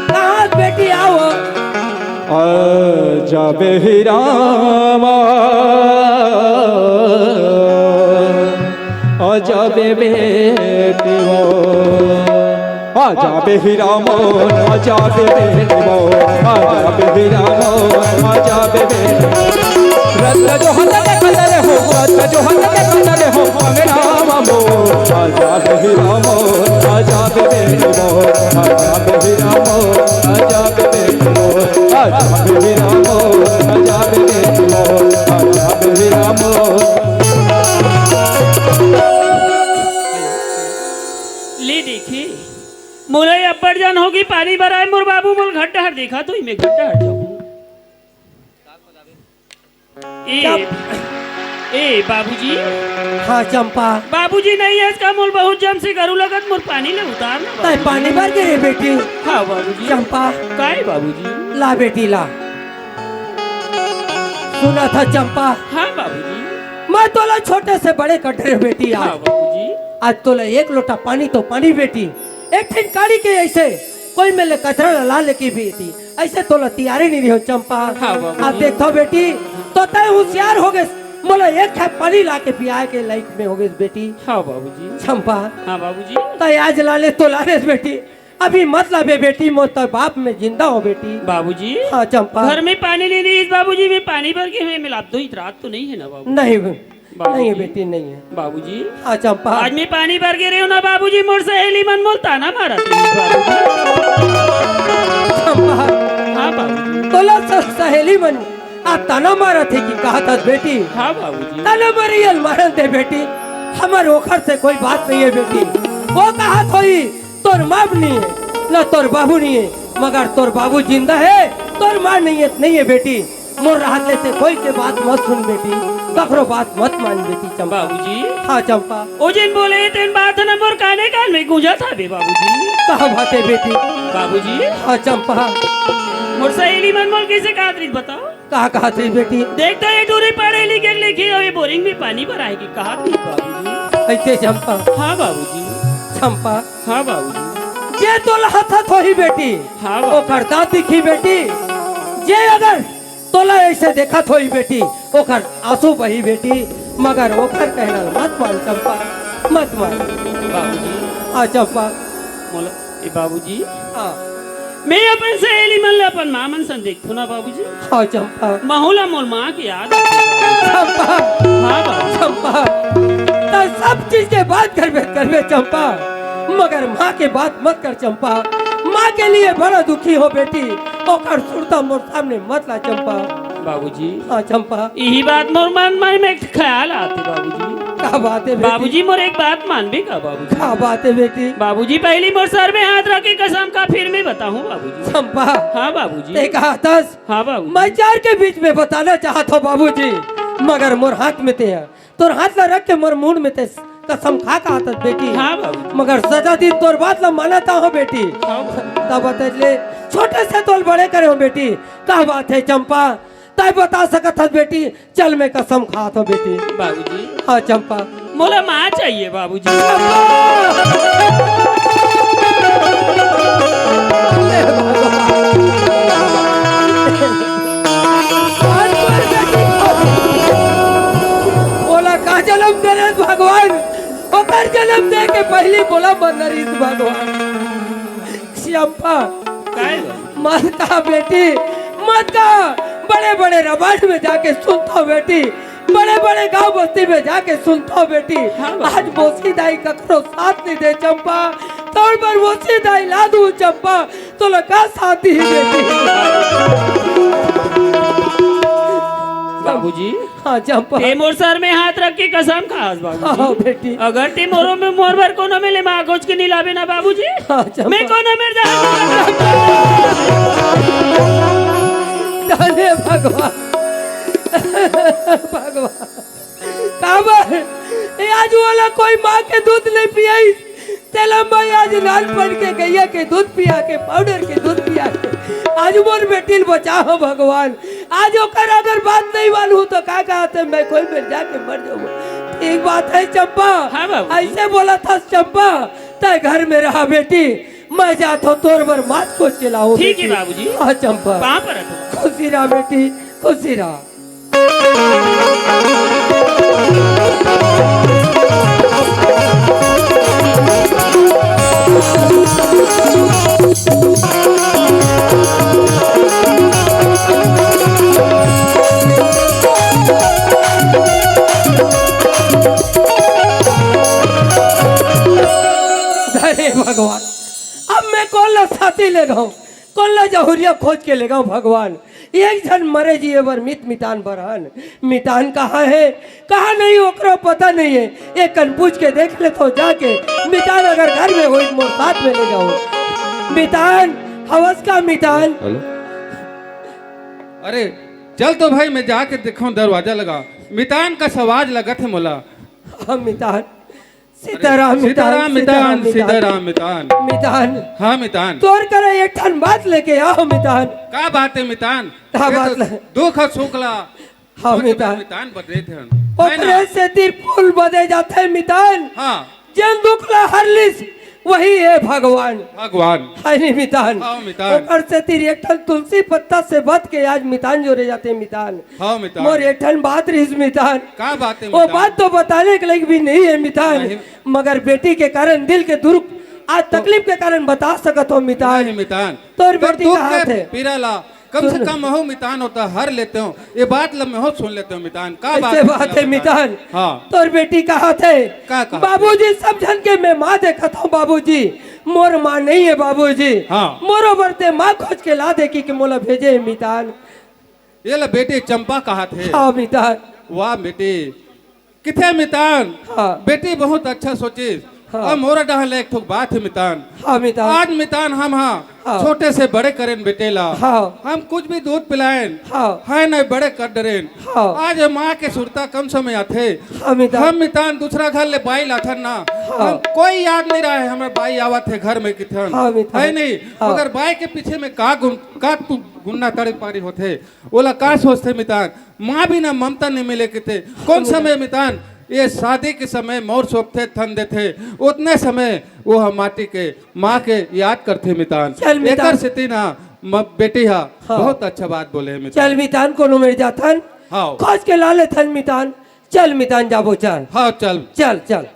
Speaker 2: कहाँ बेटी आओ,
Speaker 4: जाबे ही रामा जाबे बेटी वो, जाबे ही रामो जाबे बेटी वो, जाबे ही रामो जाबे बेटी। रत्न जो हल के कलर हो, रत्न जो हल के कलर हो, राम मो जाबे ही रामो जाबे बेटी वो, जाबे ही रामो जाबे बेटी वो, जाबे ही रामो जाबे बेटी वो, जाबे ही रामो।
Speaker 6: ले देखी मोला अब्बर जान होगी पानी भराए मोर बाबू मोल घट्टा हर देखा तो मैं घट्टा हट जाऊँ। ए बाबूजी,
Speaker 2: हाँ चंपा
Speaker 6: बाबूजी नहीं है इसका मोल बहुत जम से करू लगत मोर पानी ले उतार ना
Speaker 2: ताई पानी भर गए बेटी।
Speaker 6: हाँ बाबूजी।
Speaker 2: चंपा
Speaker 6: काय बाबूजी?
Speaker 2: ला बेटी ला। सुना था चंपा,
Speaker 6: हाँ बाबूजी।
Speaker 2: मैं तोला छोटे से बड़े कटरे बेटी
Speaker 6: हाँ
Speaker 2: आज,
Speaker 6: बाबूजी।
Speaker 2: आज तोला 1 लोटा पानी तो पानी बेटी, एक ठिकाड़ी के ऐसे कोई मेले कचरा ला लेके बेटी, ऐसे तोला तैयारी नहीं रही हो चंपा।
Speaker 6: हाँ बाबूजी।
Speaker 2: अब देखो बेटी तो तय होशियार हो गए, मोला एक है पानी ला के पिया के लाइक में हो गए बेटी।
Speaker 6: हाँ बाबूजी।
Speaker 2: चंपा
Speaker 6: हाँ बाबूजी।
Speaker 2: तय आज ला ले तो ला ले बेटी, अभी मतलब है बेटी मो तो बाप में जिंदा हो बेटी।
Speaker 6: बाबूजी।
Speaker 2: हाँ चंपा।
Speaker 6: घर में पानी नहीं रही बाबूजी, में पानी भर के मिला दो, रात तो नहीं है ना बाबू?
Speaker 2: नहीं नहीं है बेटी, नहीं है
Speaker 6: बाबूजी।
Speaker 2: हाँ चंपा।
Speaker 6: आज मैं पानी भर के रही हूँ ना बाबूजी, मोर सहेली मन बोलता ना मारा
Speaker 2: चंपा
Speaker 6: हाँ बाबूजी।
Speaker 2: तोला सहेली मन आ ताना मारा थे कि कहा था बेटी?
Speaker 6: हाँ बाबूजी।
Speaker 2: ताना मारियल मारन दे बेटी, हमारे ओखर से कोई बात नहीं है बेटी। वो कहा थोई तोर माँ नहीं है न तोर बाबू नहीं है, मगर तोर बाबू जिंदा है, तोर माँ नहीं है बेटी। मोर राहत लेते कोई के बात मत सुन बेटी, कखरो बात मत मान बेटी। चंपा।
Speaker 6: बाबूजी।
Speaker 2: हाँ चंपा।
Speaker 6: ओ जिन बोले तेन बात न मोर काने कान में गूंजा था बे बाबूजी।
Speaker 2: कहा बात है बेटी?
Speaker 6: बाबूजी।
Speaker 2: हाँ चंपा।
Speaker 6: मोर सहेली मन मोल कैसे कातरी बताओ?
Speaker 2: कहा थी बेटी?
Speaker 6: देखता ये टूरी पढ़े लिखे लिखी और ये बोरिंग में पानी भराएगी, कहा थी बाबूजी।
Speaker 2: ऐसे चंपा।
Speaker 6: हाँ बाबूजी।
Speaker 2: चंपा।
Speaker 6: हाँ बाबूजी।
Speaker 2: जे तो लहथा थोड़ी बेटी,
Speaker 6: हाँ
Speaker 2: वो करता दिखी बेटी। जे अगर तोला ऐसे देखा थोड़ी बेटी, ओकर आंसू बही बेटी, मगर ओकर कहना मत मान चंपा, मत मान।
Speaker 6: बाबूजी।
Speaker 2: हाँ चंपा।
Speaker 6: मोला ए बाबूजी,
Speaker 2: हाँ
Speaker 6: मैं अपन सहेली मन ले अपन माँ मन सन देखू ना बाबूजी।
Speaker 2: हाँ चंपा।
Speaker 6: माहौला मोर माँ की याद आती है।
Speaker 2: चंपा।
Speaker 6: हाँ बाबू।
Speaker 2: चंपा तो सब चीज के बात करबे चंपा, मगर माँ के बात मत कर चंपा। माँ के लिए बड़ा दुखी हो बेटी, ओकर सुरता मोर सामने मत ला चंपा।
Speaker 6: बाबूजी।
Speaker 2: हाँ चंपा।
Speaker 6: यही बात मोर मन में ख्याल आते बाबूजी।
Speaker 2: क्या बात है बेटी?
Speaker 6: बाबूजी मोर एक बात मानबे का बाबूजी?
Speaker 2: क्या बात है बेटी?
Speaker 6: बाबूजी पहली मोर सर में हाथ रखे कसम का, फिर मैं बताऊं बाबूजी।
Speaker 2: चंपा।
Speaker 6: हाँ बाबूजी।
Speaker 2: एक हाथस
Speaker 6: हाँ बाबूजी।
Speaker 2: मैं 4 के बीच में बताना चाहता हूँ बाबूजी, मगर मोर हाथ में ते तोर हाथ ला रख के मोर मुंह में ते कसम खा का हाथस बेटी।
Speaker 6: हाँ बाबूजी।
Speaker 2: मगर सजा दिन तोर बात ला मानता हूँ बेटी।
Speaker 6: हाँ
Speaker 2: तब बतले छोटे से तोल बड़े करे हो बेटी। क्या बात है चंपा? तय बता सकत हस बेटी, चल मैं कसम खात हो बेटी।
Speaker 6: बाबूजी।
Speaker 2: हाँ चंपा।
Speaker 6: मोला माँ चाहिए बाबूजी।
Speaker 2: बोला का जन्म दे भगवान, ओकर जन्म दे के पहली बोला बनरीत भगवान। चंपा
Speaker 6: काय
Speaker 2: मत का बेटी, मत का। बड़े बड़े रबाड़ में जाके सुनता बेटी, बड़े बड़े गांव बस्ती में जाके सुनता हूँ बेटी, आज मोसी दाई ककरो साथ नहीं दे चंपा, तौर पर मोसी दाई ला दूं चंपा, तो लगा साथी ही बेटी।
Speaker 6: बाबूजी
Speaker 2: हाँ चंपा।
Speaker 6: तेमोर सर में हाथ रख के कसम खास
Speaker 2: हाँ
Speaker 6: बाबूजी।
Speaker 2: बेटी।
Speaker 6: अगर तेमोरों में मोर भर को न मिले माँ खोज के नहीं लावे ना बाबूजी,
Speaker 2: हाँ चंपा।
Speaker 6: मैं को न मिल
Speaker 2: धन्य भगवान भगवान। काबर ये आज वाला कोई माँ के दूध नहीं पियाई, तेलम्बा आज लाल पड़ के गैया के दूध पिया के, पाउडर के दूध पिया के आज मोर बेटी बचाओ भगवान। आज ओकर अगर बात नहीं मानू तो का कहते मैं कोई मिल जाके मर जाऊंगा। एक बात है चंपा।
Speaker 6: हाँ बाबू।
Speaker 2: ऐसे बोला था चंपा, तय घर में रहा बेटी, मैं जाता हूँ तोर पर मात को चिल्लाऊं।
Speaker 6: ठीक है बाबूजी।
Speaker 2: हाँ चंपा।
Speaker 6: वहाँ पर रखो।
Speaker 2: खुशी रहा बेटी, खुशी रहा। अरे भगवान, अब मैं कौन ला साथी ले गाऊं, कौन ला जहुरिया खोज के ले गाऊं भगवान। एक जन मरे जिए बर मित मितान बरहन, मितान कहाँ है कहाँ नहीं ओकरा पता नहीं है। एक कन पूछ के देख ले तो जाके, मितान अगर घर में हो मोर साथ में ले जाओ। मितान हवस का मितान।
Speaker 4: हेलो, अरे चल तो भाई मैं जाके देखूं, दरवाजा लगा, मितान का सवाज लगा थे मोला।
Speaker 2: हाँ मितान, सीताराम
Speaker 4: सीताराम मितान, सीताराम मितान।
Speaker 2: मितान
Speaker 4: हाँ मितान,
Speaker 2: तोर करे एक ठन बात लेके आओ मितान।
Speaker 4: का बात है मितान?
Speaker 2: का
Speaker 4: ये
Speaker 2: बात
Speaker 4: तो
Speaker 2: है?
Speaker 4: दुख और सुखला।
Speaker 2: हाँ मितान।
Speaker 4: मितान बदले थे
Speaker 2: ओकरे से तिर फूल बदे जाते मितान।
Speaker 4: हाँ
Speaker 2: जन दुखला हरलिस वही है भगवान।
Speaker 4: भगवान।
Speaker 2: हाय नी मितान।
Speaker 4: हाँ मितान।
Speaker 2: ओकर से तिर एक ठन तुलसी पत्ता से बद के आज मितान जोड़े जाते मितान।
Speaker 4: हाँ मितान।
Speaker 2: मोर एक ठन बात रही मितान।
Speaker 4: का बात है
Speaker 2: वो
Speaker 4: मितान?
Speaker 2: बात तो बताने के लिए भी नहीं है मितान,
Speaker 4: नहीं।
Speaker 2: मगर बेटी के कारण दिल के दुख आज तकलीफ के कारण बता सकत हो मितान।
Speaker 4: नहीं मितान,
Speaker 2: तोर बेटी
Speaker 4: दुख
Speaker 2: कहाँ
Speaker 4: के
Speaker 2: थे?
Speaker 4: पीरा ला, कम से कम हो मितान होता हर लेते हो, ये बात लब मैं हो सुन लेते हो मितान। का
Speaker 2: ऐसे बात है मितान।
Speaker 4: हाँ।
Speaker 2: तोर बेटी कहाँ थे?
Speaker 4: का कहा?
Speaker 2: बाबूजी सब जन के मैं माँ देखा था बाबूजी, मोर माँ नहीं है बाबूजी।
Speaker 4: हाँ।
Speaker 2: मोरो बरते माँ खोज के ला दे कि मोला भेजे मितान।
Speaker 4: ये ला बेटी चंपा कहा थे।
Speaker 2: हाँ मितान।
Speaker 4: वाह बेटी किथे मितान।
Speaker 2: हाँ।
Speaker 4: बेटी बहुत अच्छा सोची।
Speaker 2: हाँ।
Speaker 4: अब मोरा डहल एक ठोक बात है मितान।
Speaker 2: हाँ मितान।
Speaker 4: आज मितान हम
Speaker 2: हाँ।
Speaker 4: छोटे से बड़े करें बेटेला।
Speaker 2: हाँ।
Speaker 4: हम कुछ भी दूध पिलाएं।
Speaker 2: हाँ।
Speaker 4: है नहीं बड़े कर डरें।
Speaker 2: हाँ।
Speaker 4: आज माँ के सुरता कम समय आते।
Speaker 2: हाँ मितान।
Speaker 4: हम मितान दूसरा घर ले बाई लाथन ना।
Speaker 2: हाँ।
Speaker 4: हम कोई याद नहीं रहा है हमें बाई आवा थे घर में किथन।
Speaker 2: हाँ मितान।
Speaker 4: है नहीं।
Speaker 2: हाँ।
Speaker 4: मगर बाई के पीछे में का तू गुन्ना तड़े पारी होते। ओला का सोचते मितान, माँ भी ना ममता नहीं मिले किते। कौन समय मितान, ये शादी के समय मोर सोपते थन देते, उतने समय वो हम माटी के माँ के याद करते मितान।
Speaker 2: चल मितान।
Speaker 4: एकर सिती ना बेटी हा।
Speaker 2: हाँ।
Speaker 4: बहुत अच्छा बात बोले हैं मितान।
Speaker 2: चल मितान को मेरे जाथन
Speaker 4: हाँ।
Speaker 2: खोज के ला ले थन मितान। चल मितान जाबो चल।
Speaker 4: हाँ चल।
Speaker 2: चल चल।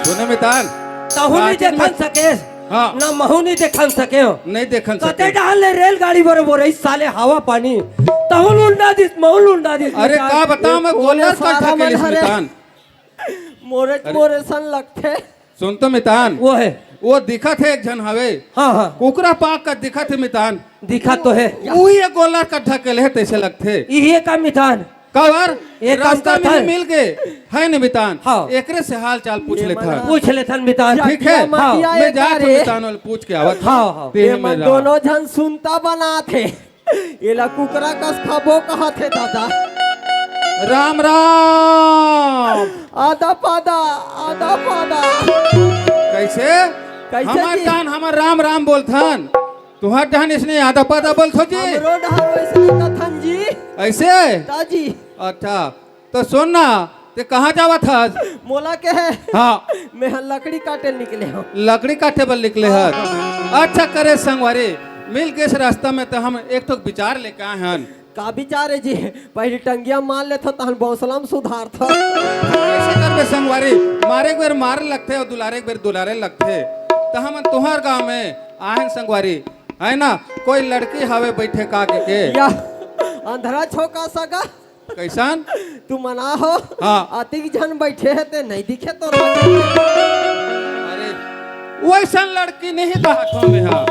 Speaker 4: सुने मितान,
Speaker 2: तहु नहीं देखन सके।
Speaker 4: हाँ।
Speaker 2: ना महू नहीं देखन सके हो।
Speaker 4: नहीं देखन
Speaker 2: कते
Speaker 4: सके।
Speaker 2: डाल ले रेलगाड़ी बरोबर इस साले हवा पानी तहु लुंडा दिस महू लुंडा दिस।
Speaker 4: अरे का बताऊं मैं गोलर का ठकेलिस मितान।
Speaker 3: मोरे मोरे सन लगते।
Speaker 4: सुन तो मितान,
Speaker 2: वो है।
Speaker 4: वो दिखा थे एक जन हवे।
Speaker 2: हाँ हाँ
Speaker 4: कुकरा पाक का दिखा थे मितान।
Speaker 2: दिखा तो है।
Speaker 4: वही एक गोलर का ठकेले है तैसे लगते।
Speaker 2: ये का मितान।
Speaker 4: कवर
Speaker 2: एक काम
Speaker 4: रास्ता
Speaker 2: करता
Speaker 4: में
Speaker 2: है।
Speaker 4: मिल गए है न मितान।
Speaker 2: हाँ।
Speaker 4: एकरे से हाल चाल पूछ लेता।
Speaker 2: पूछ ले थन मितान।
Speaker 4: ठीक है।
Speaker 2: हाँ।
Speaker 4: मैं जा तो मितान वाले पूछ के आवत।
Speaker 2: हाँ, हाँ।
Speaker 4: तेरे
Speaker 3: ये
Speaker 4: में
Speaker 3: मन
Speaker 4: रहा।
Speaker 3: दोनों जन सुनता बना थे। ये ला कुकरा कस खाबो कहा थे दादा।
Speaker 4: राम राम।
Speaker 3: आधा पादा
Speaker 4: कैसे?
Speaker 3: कैसे
Speaker 4: हमार
Speaker 3: जी?
Speaker 4: तान हमार राम राम बोलथन। तुम्हार जहां इसने आधा पादा बोल थो जी
Speaker 3: हमरो ढाल वैसे कथन जी
Speaker 4: ऐसे
Speaker 3: ताजी
Speaker 4: अच्छा तो सुन ना ते कहाँ जावा था
Speaker 3: मोला के है
Speaker 4: हाँ
Speaker 3: मैं लकड़ी काटे निकले हूँ
Speaker 4: लकड़ी काटे बल निकले हन अच्छा करे संगवारी मिल के इस रास्ता में तो हम एक तो विचार लेके आए हन
Speaker 3: का विचार है जी पहले टंगिया मान ले तहन बौसला में सुधार था
Speaker 4: कैसे करबे संगवारी मारे एक बेर मारे लगते और दुलारे एक बेर दुलारे लगते तो हम तुहार गांव में आए संगवारी है ना कोई लड़की हवे बैठे का के
Speaker 3: या अंधरा छोका सगा
Speaker 4: कैसन
Speaker 3: तू मना हो
Speaker 4: हाँ।
Speaker 3: अतिक जन बैठे है ते नहीं दिखे तो
Speaker 4: अरे वैसन लड़की नहीं था हाथों में हाँ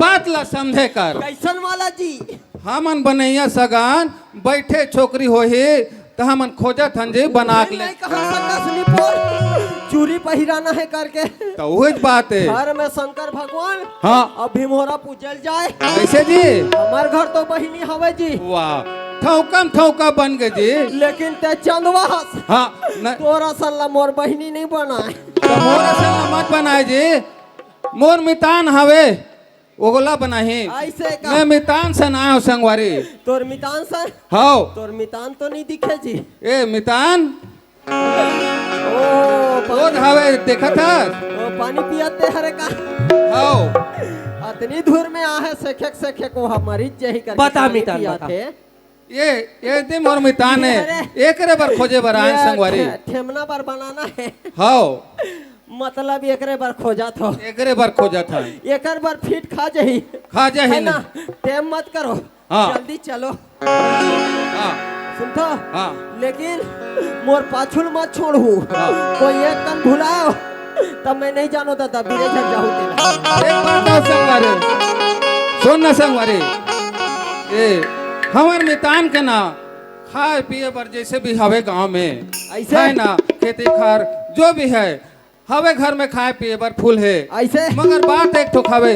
Speaker 4: बात ला समझे कर
Speaker 3: कैसन वाला जी
Speaker 4: हमन बनैया सगान बैठे छोकरी हो ही तो हमन खोजत हन जी बना के ले
Speaker 3: नहीं कहा सका स्लीपर चूड़ी पहिराना है करके
Speaker 4: तो वही बात है
Speaker 3: घर में शंकर भगवान
Speaker 4: हाँ
Speaker 3: अब भीमोरा पूजल जाए
Speaker 4: कैसे जी
Speaker 3: हमार घर तो बहिनी हवे जी
Speaker 4: वाह ठौकम ठौका बन गए जी
Speaker 3: लेकिन ते चंदवा
Speaker 4: हाँ न
Speaker 3: तोरा सल्ला मोर बहिनी नहीं बनाए
Speaker 4: तो मोरा से मत बनाए जी मोर मितान हवे ओगला बनाही
Speaker 3: ऐसे का
Speaker 4: मैं मितान से ना आयो संगवारी
Speaker 3: तोर मितान सर
Speaker 4: हाओ
Speaker 3: तोर मितान तो नहीं दिखे जी
Speaker 4: ए मितान
Speaker 3: ओ
Speaker 4: रोज हवे देखा था
Speaker 3: पानी पियाते हरे का
Speaker 4: हाओ
Speaker 3: अतनी दूर में आहे सेखे को हमारी जही कर
Speaker 2: बता मितान, बता।
Speaker 4: ये दिन मोर मितान है एक रे बार खोजे बर आए संगवारी
Speaker 3: ठेमना बार बनाना है
Speaker 4: हाओ
Speaker 3: मतलब एकरे बार खोजा था
Speaker 4: एक रे बार खोजा था
Speaker 3: एकर बार फिट खा जही
Speaker 4: खा जा
Speaker 3: है
Speaker 4: ही
Speaker 3: ना टेम मत करो
Speaker 4: हाँ।
Speaker 3: जल्दी चलो
Speaker 4: हाँ
Speaker 3: सुनतो
Speaker 4: हाँ
Speaker 3: लेकिन मोर पाछुल मत छोड़ू
Speaker 4: हाँ।
Speaker 3: कोई एक कन भुलाओ तब मैं नहीं जानो दादा बीरे झट जाऊँ तेरा
Speaker 4: एक बात और संगवारी सुन ना संगवारी ए हमार मितान के ना खाए पिए पर जैसे भी हवे गांव में
Speaker 3: ऐसे?
Speaker 4: है ना खेती खार जो भी है हवे घर में खाए पिए पर फूल है
Speaker 3: ऐसे
Speaker 4: मगर बात एक तो खावे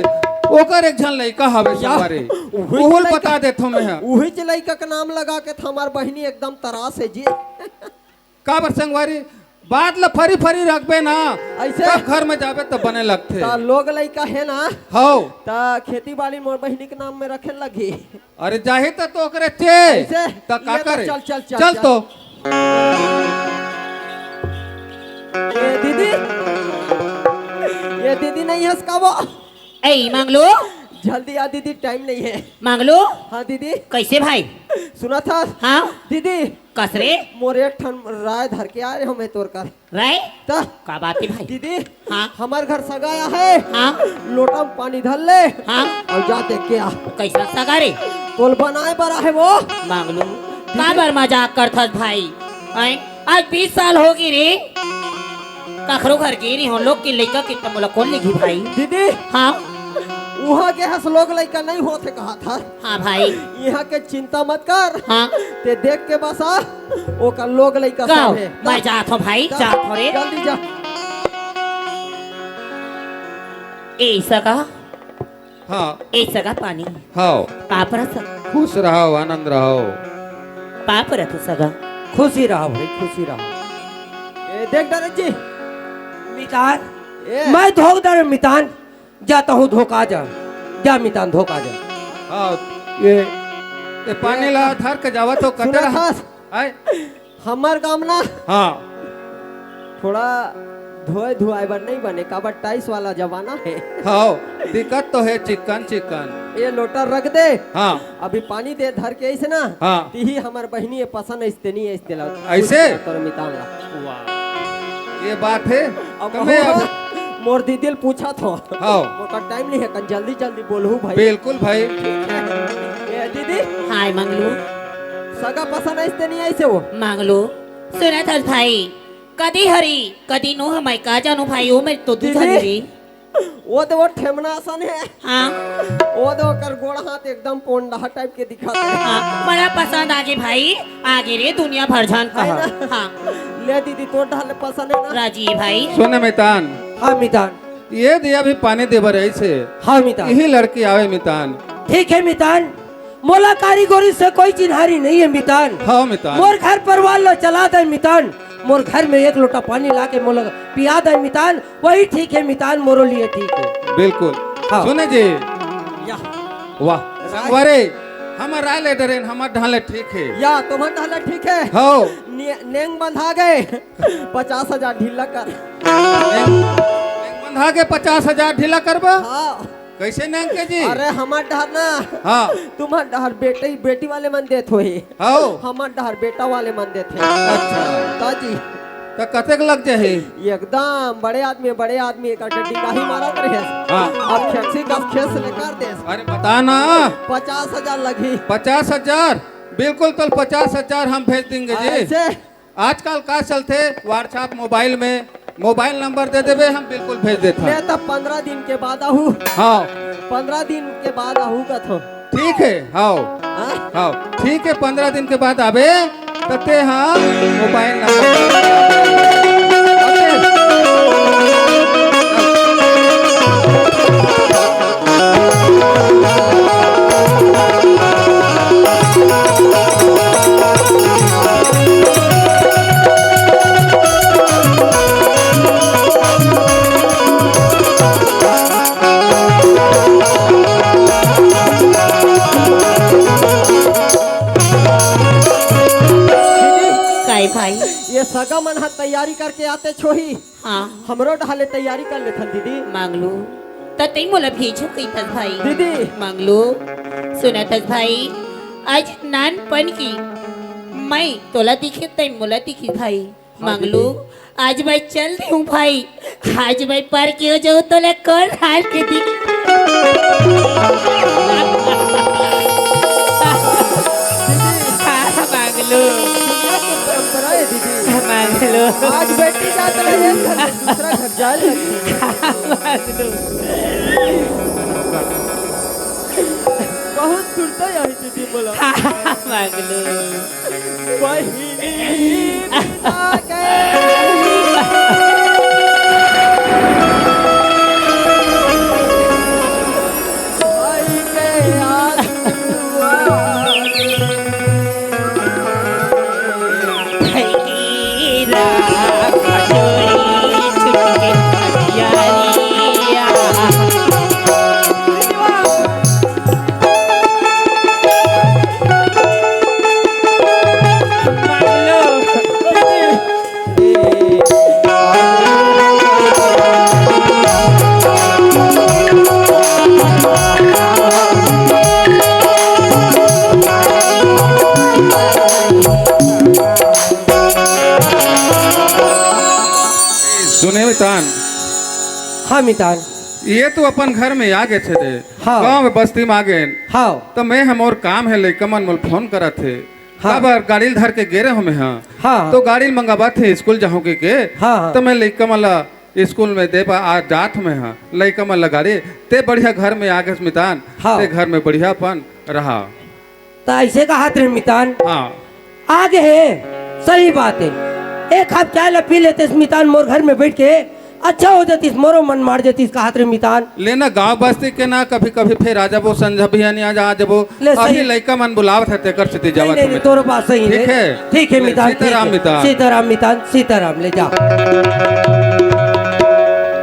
Speaker 4: ओकर एक झन लइका हवे संगवारी
Speaker 3: उही
Speaker 4: उहुल
Speaker 3: लइका-
Speaker 4: बता देथो मैं हाँ।
Speaker 3: उही लड़का का नाम लगा के था हमार बहिनी एकदम तरास है जी
Speaker 4: का बर संगवारी बात ला फरी फरी रखबे ना
Speaker 3: ऐसे?
Speaker 4: तब घर में जाबे तो बने लगते
Speaker 3: ता लोग लड़का है ना
Speaker 4: हो
Speaker 3: ता खेती बाड़ी मोर बहिनी के नाम में रखे लगी
Speaker 4: अरे जाही तो ओकरे चे
Speaker 3: ऐसे?
Speaker 4: तो का
Speaker 3: ये तो
Speaker 4: करे
Speaker 3: चल, चल, चल,
Speaker 4: चल
Speaker 3: चल।
Speaker 4: तो
Speaker 3: ये दीदी ये दीदी नहीं है इसका वो
Speaker 5: ए मांगलो
Speaker 3: जल्दी आ दीदी टाइम नहीं है
Speaker 5: मांगलो
Speaker 3: हाँ दीदी
Speaker 5: कैसे भाई
Speaker 3: सुना था
Speaker 5: हाँ
Speaker 3: दीदी
Speaker 5: कसरे
Speaker 3: मोर एक ठन राय धर के आ रहे हो मैं तोड़ कर
Speaker 5: राय
Speaker 3: ता
Speaker 5: का बात है भाई
Speaker 3: दीदी
Speaker 5: हाँ
Speaker 3: हमार घर सगाया है
Speaker 5: हाँ
Speaker 3: लोटा में पानी धर ले
Speaker 5: हाँ
Speaker 3: और जा देख के आ
Speaker 5: कैसा सगारे
Speaker 3: तोल बनाए बड़ा है वो
Speaker 5: मांगलो का बार मजाक करथस भाई आए आज 20 साल होगी रे कखरो घर गिरी हम लोग के लइका के तमला कौन लिखी भाई
Speaker 3: दीदी
Speaker 5: हाँ
Speaker 3: वहाँ के हंस लोग लड़का नहीं होते कहा था
Speaker 5: हाँ भाई
Speaker 3: यहाँ के चिंता मत कर
Speaker 5: हाँ
Speaker 3: ते देख के बस आ वो का लोग लड़का
Speaker 5: गाओ
Speaker 3: सब है
Speaker 5: मैं जात हूँ भाई
Speaker 3: जा,
Speaker 5: जात हूँ रे
Speaker 3: जल्दी जा
Speaker 5: ए सगा
Speaker 4: हाँ
Speaker 5: ए सगा पानी
Speaker 4: हाँ
Speaker 5: पापरा सगा
Speaker 4: खुश रहो आनंद रहो
Speaker 5: पापरा तू सगा
Speaker 2: खुशी रहो भाई खुशी रहो
Speaker 3: ए देख डरे जी
Speaker 2: मितान
Speaker 3: ए
Speaker 2: मैं धोख दर मितान जाता हूँ धोखा जा मितान धोखा जा
Speaker 4: हाँ ये पानी ला धर के जावा तो
Speaker 3: सुना
Speaker 4: कचरा
Speaker 3: था
Speaker 4: आए
Speaker 3: हमार काम ना
Speaker 4: हाँ
Speaker 3: थोड़ा धोए धुआए बर नहीं बने काबर टाइस वाला जमाना है
Speaker 4: हाँ दिक्कत तो है चिकन चिकन
Speaker 3: ये लोटा रख दे
Speaker 4: हाँ
Speaker 3: अभी पानी दे धर के ऐसे ना
Speaker 4: हाँ
Speaker 3: तीही हमार बहिनी ये पसंद ऐसे नहीं ऐसे ला
Speaker 4: ऐसे?
Speaker 3: तोर मितान ला
Speaker 4: ये बात है
Speaker 3: अब
Speaker 4: तो मैं अब
Speaker 3: मोर दीदी पूछा था
Speaker 4: हाँ
Speaker 3: मोका टाइम नहीं है कल जल्दी जल्दी बोलू भाई
Speaker 4: बिल्कुल भाई
Speaker 3: ये दीदी
Speaker 5: हाय मंगलू
Speaker 3: सगा पसंद ऐसे नहीं ऐसे वो
Speaker 5: मंगलू सुना था भाई कदी हरी कदी नो हमारे का जानो भाई ओ मैं तो तू जानी रे
Speaker 3: वो ठेमना आसन है
Speaker 5: हाँ
Speaker 3: वो तो कर गोड़ हाथ एकदम पोंडा टाइप के दिखाते हैं
Speaker 5: हाँ बड़ा पसंद आगे भाई आगे रे दुनिया भर जान का
Speaker 3: है ना?
Speaker 5: हाँ
Speaker 3: ले दीदी तो ढाल पसंद है ना
Speaker 5: राजी भाई
Speaker 4: सुने मितान
Speaker 2: हाँ मितान
Speaker 4: ये दिया भी पानी दे बर ऐसे
Speaker 2: हाँ मितान
Speaker 4: यही लड़की आवे मितान
Speaker 2: ठीक है मितान मोला कारीगरी से कोई चिन्हारी नहीं है मितान
Speaker 4: हाँ मितान
Speaker 2: मोर घर परिवार लो चला दे मितान मोर घर में एक लोटा पानी ला के मोला पिया दे मितान वही ठीक है मितान मोरो लिए ठीक है
Speaker 4: बिल्कुल
Speaker 2: हाँ।
Speaker 4: सुने जी
Speaker 3: या
Speaker 4: वाह संगवारी हमर राय ले डरेन हमर ढाले ठीक है
Speaker 3: या तुम्हार ढाला ठीक है
Speaker 4: हो
Speaker 3: नेंग बंधा गए 50,000 ढीला कर
Speaker 4: बंधा के 50,000 ढीला करबा
Speaker 3: हाँ
Speaker 4: कैसे नेंग के जी
Speaker 3: अरे हमार डहर ना
Speaker 4: हाँ
Speaker 3: तुम्हार डहर बेटी वाले मन देत होई
Speaker 4: हो
Speaker 3: हमार डहर बेटा वाले मन देत है
Speaker 4: अच्छा
Speaker 3: ताजी
Speaker 4: तो कतेक लग जाए
Speaker 3: एकदम बड़े आदमी एक डिंगाही मारा करे
Speaker 4: हाँ
Speaker 3: अब खेसी का खेस लेकर दे
Speaker 4: अरे बता ना
Speaker 3: 50,000 लगी
Speaker 4: 50,000 बिल्कुल तो 50,000 हम भेज देंगे जी
Speaker 3: ऐसे
Speaker 4: आजकल का चलते व्हाट्सएप मोबाइल में मोबाइल नंबर दे देवे हम बिल्कुल भेज देते
Speaker 3: मैं
Speaker 4: हैं
Speaker 3: तब 15 दिन के बाद आहू
Speaker 4: हाँ
Speaker 3: 15 दिन के बाद आहू का थो
Speaker 4: ठीक है हाँ
Speaker 3: हाँ?
Speaker 4: हाँ ठीक है 15 दिन के बाद आवे तते हाँ मोबाइल नंबर
Speaker 5: काय भाई
Speaker 3: ये सगा मन हा तैयारी करके आते छोही
Speaker 5: हाँ
Speaker 3: हमरो ढाले तैयारी कर लेथन दीदी
Speaker 5: मांगलू तो तई मोला भेजो कई तस भाई
Speaker 3: दीदी
Speaker 5: मांगलू सुना तस भाई आज नानपन की मैं तोला दिखे तई मोला दिखी भाई मांगलू आज मैं चल दी हूँ भाई आज मैं पर क्यों जाऊँ तोला कौन हाल के दिख मांगलू
Speaker 3: परंपरा है दीदी
Speaker 5: मांगलू
Speaker 3: आज बेटी जात रहे दूसरा घर जाए लगती बहुत सुनता है दीदी बोला
Speaker 5: मांगलू
Speaker 4: सुने मितान
Speaker 2: हाँ मितान
Speaker 4: ये तो अपन घर में आ गए थे रे
Speaker 2: हाँ।
Speaker 4: गाँव में बस्ती में आ गए
Speaker 2: हाँ
Speaker 4: तो मैं हम और काम है लेकर मन मोल फोन करा थे
Speaker 2: हाँ।
Speaker 4: बार गाड़ी धर के गेरे हमें हाँ
Speaker 2: हाँ।
Speaker 4: तो गाड़ी मंगावा थे स्कूल जाऊँ के
Speaker 2: हाँ।
Speaker 4: तो मैं लेकर मला स्कूल में दे आज जात में हाँ लेकर मला गाड़ी ते बढ़िया घर में आ गए मितान
Speaker 2: हाँ।
Speaker 4: ते घर में बढ़ियापन रहा
Speaker 2: तो ऐसे कहा थे मितान
Speaker 4: हाँ
Speaker 2: आगे है सही बात है एक कप चाय ला पी लेते मितान मोर घर में बैठ के अच्छा हो जाती मोरो मन मार जाती कहा थे मितान
Speaker 4: लेना गांव बस्ती के ना कभी कभी फिर आ जाबो संझा भी नहीं आ जाबो
Speaker 2: ले सही।
Speaker 4: अभी लड़का मन बुलावत है तेकर से जावा
Speaker 2: नहीं, नहीं, तोरो बात सही
Speaker 4: ठीक है
Speaker 2: ठीक है मितान
Speaker 4: सीताराम मितान
Speaker 2: सीताराम मितान सीताराम ले जा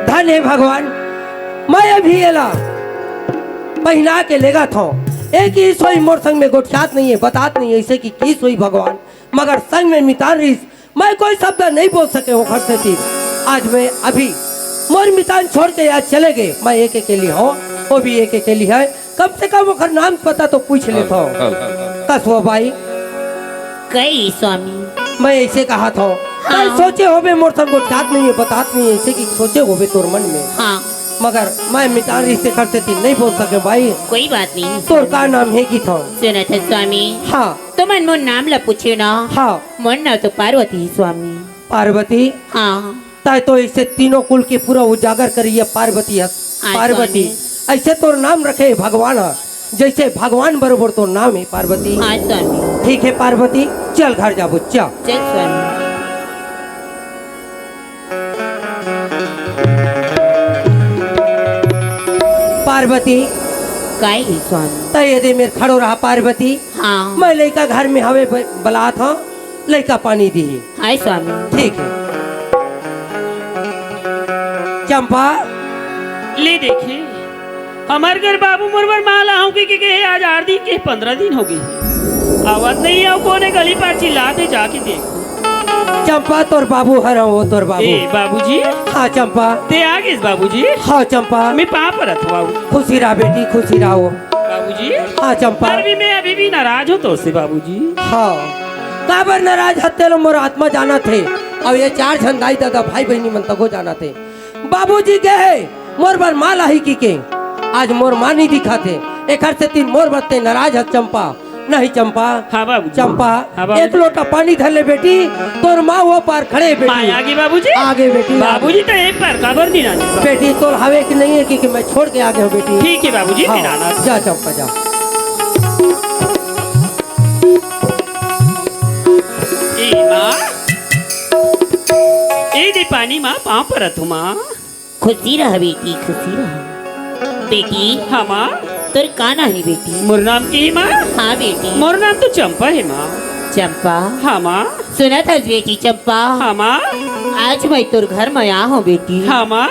Speaker 2: धन है भगवान मैं अभी एला पहना के लेगा था एक ही सोई मोर संग में गोठियात नहीं है बात नहीं है ऐसे की सोई भगवान मगर संग में मितान रही मैं कोई शब्द नहीं बोल सके वो घर से थी आज मैं अभी मोर मितान छोड़ के आज चले गए मैं एक अकेली हूँ वो भी एक अकेली है कम से कम वो नाम पता तो पूछ लेता हूँ कसवा भाई
Speaker 5: कई स्वामी
Speaker 2: मैं ऐसे कहा था
Speaker 5: हाँ।
Speaker 2: सोचे होबे मोर संग गोठात नहीं है बात नहीं है ऐसे की सोचे होबे तोर मन में
Speaker 5: हाँ
Speaker 2: मगर मैं मितान रिश्ते करते थी नहीं बोल सके भाई
Speaker 5: कोई बात नहीं
Speaker 2: तोर का नाम है की था
Speaker 5: सुना था स्वामी
Speaker 2: हाँ
Speaker 5: तो मन मोर नाम ला पूछे ना
Speaker 2: हाँ
Speaker 5: मोर नाम तो पार्वती है स्वामी
Speaker 2: पार्वती
Speaker 5: हाँ
Speaker 2: ताई तो ऐसे तीनों कुल के पूरा उजागर करिए पार्वती है पार्वती ऐसे तोर नाम रखे भगवान है जैसे भगवान बरोबर तो नाम है पार्वती
Speaker 5: हाँ स्वामी
Speaker 2: ठीक है पार्वती चल घर जा बुच्चा
Speaker 5: चल स्वामी
Speaker 2: पार्वती
Speaker 5: काय है स्वामी
Speaker 2: तय दे मेरे खड़ो रहा पार्वती
Speaker 5: हाँ
Speaker 2: मैं लड़का घर में हवे बला था लड़का पानी दी
Speaker 5: हाय स्वामी
Speaker 2: ठीक है चंपा
Speaker 6: ले देखिए हमार घर बाबू मुरबर माला हूँ कि आज 8 दिन के 15 दिन हो गए आवाज नहीं आओ कोने गली पर चिल्लाते जाके देखो।
Speaker 2: चंपा तोर बाबू हरा वो तोर बाबू।
Speaker 6: ए बाबूजी
Speaker 2: हाँ चंपा।
Speaker 6: ते आ गए बाबूजी।
Speaker 2: हाँ चंपा।
Speaker 6: मैं पाँव पर अथवा
Speaker 2: खुशी रहा बेटी खुशी रहो।
Speaker 6: बाबूजी
Speaker 2: हाँ चंपा।
Speaker 6: पर भी मैं अभी भी नाराज हूँ तो से बाबूजी।
Speaker 2: हाँ काबर नाराज हत्ते लो मोर आत्मा जाना थे और ये 4 जन दाई दादा भाई बहनी मन तको जाना थे। बाबूजी गए मोर बर माला ही की के आज मोर माँ नहीं दिखाते एक से 3 मोर बरते नाराज है चंपा। नहीं चंपा।
Speaker 6: हाँ बाबूजी।
Speaker 2: चंपा
Speaker 6: हाँ बाबूजी।
Speaker 2: एक लोटा पानी धर ले बेटी तोर माँ वो पार खड़े बेटी।
Speaker 6: माँ आगे बाबूजी।
Speaker 2: आगे बेटी।
Speaker 6: बाबूजी तो एक पर काबर नहीं आने
Speaker 2: बेटी तोर हवे की नहीं है कि मैं छोड़ के आगे हूँ बेटी।
Speaker 6: ठीक है बाबूजी।
Speaker 2: हाँ,
Speaker 6: नहीं आना।
Speaker 2: जा चंपा जा।
Speaker 6: ए माँ ए दे पानी माँ पाँव पर अथु माँ।
Speaker 5: खुशी रह बेटी खुशी रह। बेटी
Speaker 6: हाँ माँ
Speaker 5: तोर का नाही बेटी।
Speaker 6: मोर नाम की है माँ।
Speaker 5: हाँ बेटी।
Speaker 6: मोर नाम तो चंपा है माँ।
Speaker 5: चंपा।
Speaker 6: हाँ माँ।
Speaker 5: सुना था बेटी चंपा।
Speaker 6: हाँ माँ।
Speaker 5: आज मैं तोर घर में आया हूँ बेटी।
Speaker 6: हाँ माँ।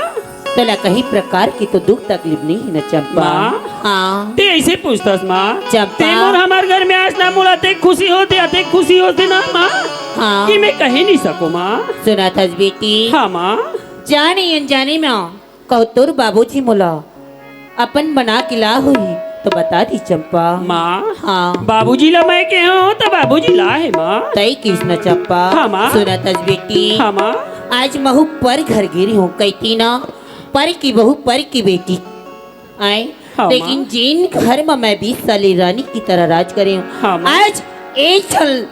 Speaker 5: तोला कहीं प्रकार की तो दुख तकलीफ नहीं है न चंपा।
Speaker 6: माँ।
Speaker 5: हाँ
Speaker 6: ते ऐसे पूछतास माँ।
Speaker 5: चंपा।
Speaker 6: ते मोर हमार घर में आज ना मुलाते खुशी होते ना माँ।
Speaker 5: हाँ
Speaker 6: कि मैं कह नहीं सको माँ।
Speaker 5: सुना था बेटी।
Speaker 6: हाँ माँ।
Speaker 5: जाने अनजाने में कहो तोर बाबूजी मोला अपन बना के ला हुई तो बता दी चंपा।
Speaker 6: माँ
Speaker 5: हाँ
Speaker 6: बाबूजी ला मैं के हूँ तो बाबूजी ला है माँ।
Speaker 5: तई कृष्ण चंपा।
Speaker 6: हाँ, माँ।
Speaker 5: सुना था बेटी।
Speaker 6: हाँ माँ।
Speaker 5: आज महू पर घर गिरी हूँ कहती ना पर की बहू पर की बेटी आए।
Speaker 6: हाँ,
Speaker 5: लेकिन
Speaker 6: माँ।
Speaker 5: जिन घर में मैं 20 साली रानी की तरह राज करे हूँ
Speaker 6: हाँ, माँ।
Speaker 5: आज एक छल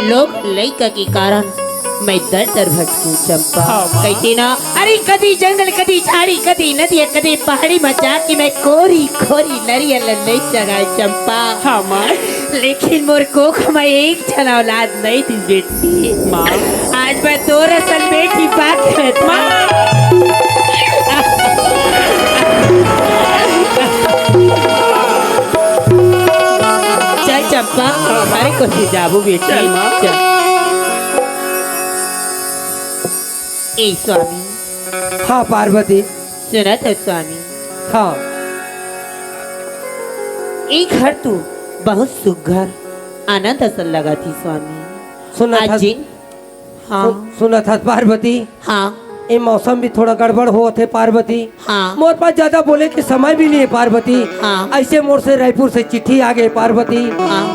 Speaker 5: लोग लड़का के कारण मैं दर दर भटकूं चंपा।
Speaker 6: हाँ, माँ।
Speaker 5: कहती ना अरे कदी जंगल कदी झाड़ी कदी नदी कदी पहाड़ी में जाके मैं कोरी खोरी नरियल नहीं जगाए चंपा।
Speaker 6: हाँ माँ।
Speaker 5: लेकिन मोर कोख में एक छल औलाद नहीं थी बेटी।
Speaker 6: माँ।
Speaker 5: आज मैं तोर असल बेटी पाके माँ। चल चंपा हमारे को जाबू बेटी।
Speaker 6: चल, माँ।
Speaker 5: चल। ए स्वामी
Speaker 2: हाँ पार्वती।
Speaker 5: सुना था स्वामी
Speaker 2: हाँ
Speaker 5: एक घर तो बहुत सुघर आनंद असल लगा थी स्वामी।
Speaker 2: सुना था।
Speaker 5: आज जिन हाँ
Speaker 2: सुना था पार्वती
Speaker 5: हाँ
Speaker 2: ये मौसम भी थोड़ा गड़बड़ हो थे पार्वती।
Speaker 5: हाँ
Speaker 2: मोर पास ज्यादा बोले कि समय भी नहीं है पार्वती।
Speaker 5: हाँ।
Speaker 2: ऐसे मोर से रायपुर से चिट्ठी आ गई पार्वती।
Speaker 5: हाँ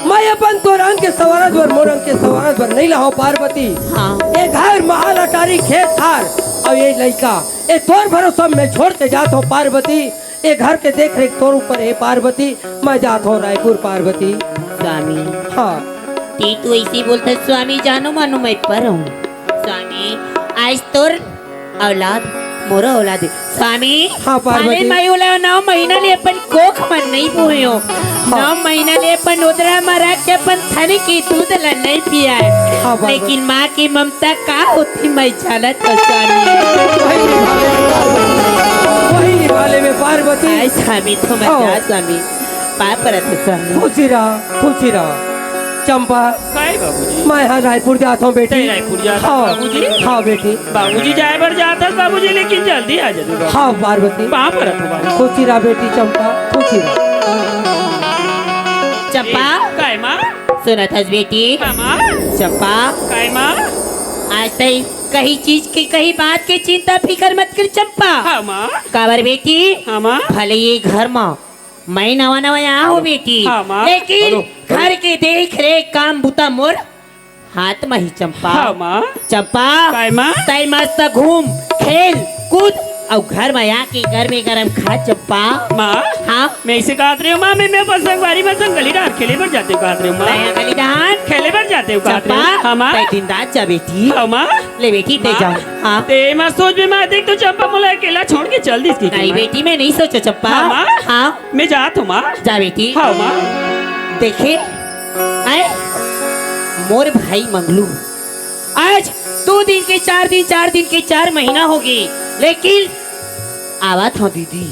Speaker 2: मैं अपन तो रंग के सवारत बर मोर रंग के सवारत बर नहीं लाओ पार्वती।
Speaker 5: हाँ
Speaker 2: ये घर महल अटारी खेत थार और ये लड़का ये तोर भरोसा में छोड़ के जात हो पार्वती। ये घर के देख रेख तोर ऊपर है पार्वती। मैं जात हूँ रायपुर पार्वती।
Speaker 5: स्वामी
Speaker 2: हाँ
Speaker 5: ती तू ऐसे बोलता स्वामी जानो मानो मैं पर हूँ स्वामी। आज तोर औलाद मोरा औलाद है स्वामी।
Speaker 2: हाँ, पार्वती।
Speaker 5: अरे मैं बोला 9 महीना ले अपन कोख मन नहीं पुए हो। 9 महीना ले अपन उधरा मरा के अपन थाने की दूध ला नहीं पिया है।
Speaker 2: हाँ, पार्वती।
Speaker 5: लेकिन माँ की ममता का होती मैं जानत हो स्वामी।
Speaker 2: वही निभाले में पार्वती।
Speaker 5: आई स्वामी तो मैं
Speaker 2: हाँ।
Speaker 5: जा स्वामी पाप पर स्वामी।
Speaker 2: खुशी रहा खुशी रहा। चंपा
Speaker 6: काय बाबूजी।
Speaker 2: मैं यहाँ रायपुर जाता हूँ बेटी।
Speaker 6: ते रायपुर जाता
Speaker 2: हाँ
Speaker 6: बाबूजी।
Speaker 2: हाँ बेटी।
Speaker 6: बाबूजी जाए बर जाता बाबूजी लेकिन जल्दी आ जाए।
Speaker 2: हाँ पार्वती।
Speaker 6: पाँव पर अथु बाबू।
Speaker 2: खुशी रहा बेटी चंपा खुशी रहा।
Speaker 5: चंपा
Speaker 6: काय माँ।
Speaker 5: सुना था बेटी।
Speaker 6: हाँ माँ।
Speaker 5: चंपा
Speaker 6: काय माँ।
Speaker 5: आज तक कहीं चीज की कहीं बात की चिंता फिकर मत कर चंपा।
Speaker 6: हाँ माँ।
Speaker 5: काबर बेटी
Speaker 6: हाँ माँ।
Speaker 5: भले ये घर में मैं नवा नवा यहाँ हूँ बेटी।
Speaker 6: हाँ, माँ।
Speaker 5: लेकिन घर के देख रेख काम बुता मोर हाथ में ही चंपा।
Speaker 6: हाँ माँ।
Speaker 5: चंपा
Speaker 6: काय माँ।
Speaker 5: तय मस्त घूम खेल कूद और घर में आके गर्मे गरम खा चंपा।
Speaker 6: माँ
Speaker 5: हाँ
Speaker 6: मैं इसे कहत रही हूँ माँ मैं पसंद बारी में संगली डाल खेले पर जाते हो कहत रही हूँ माँ।
Speaker 5: मैं गली दहान
Speaker 6: खेले पर जाते हो कहत
Speaker 5: चंपा
Speaker 6: रही हूँ। हाँ माँ।
Speaker 5: तय दिन रात जा बेटी।
Speaker 6: हाँ माँ।
Speaker 5: ले बेटी ते
Speaker 6: माँ।
Speaker 5: जाओ। हाँ
Speaker 6: ते मैं सोच में मैं देख तो चंपा मुला अकेला छोड़ के चल दी इसकी।
Speaker 5: नहीं बेटी मैं नहीं सोचा चंपा।
Speaker 6: हाँ, माँ।
Speaker 5: हाँ
Speaker 6: मैं जात हूँ माँ।
Speaker 5: जा बेटी।
Speaker 6: हाँ माँ।
Speaker 5: देखे आए मोर भाई मंगलू आज 2 दिन के 4 दिन 4 दिन के 4 महीना हो गए। लेकिन आवा था दीदी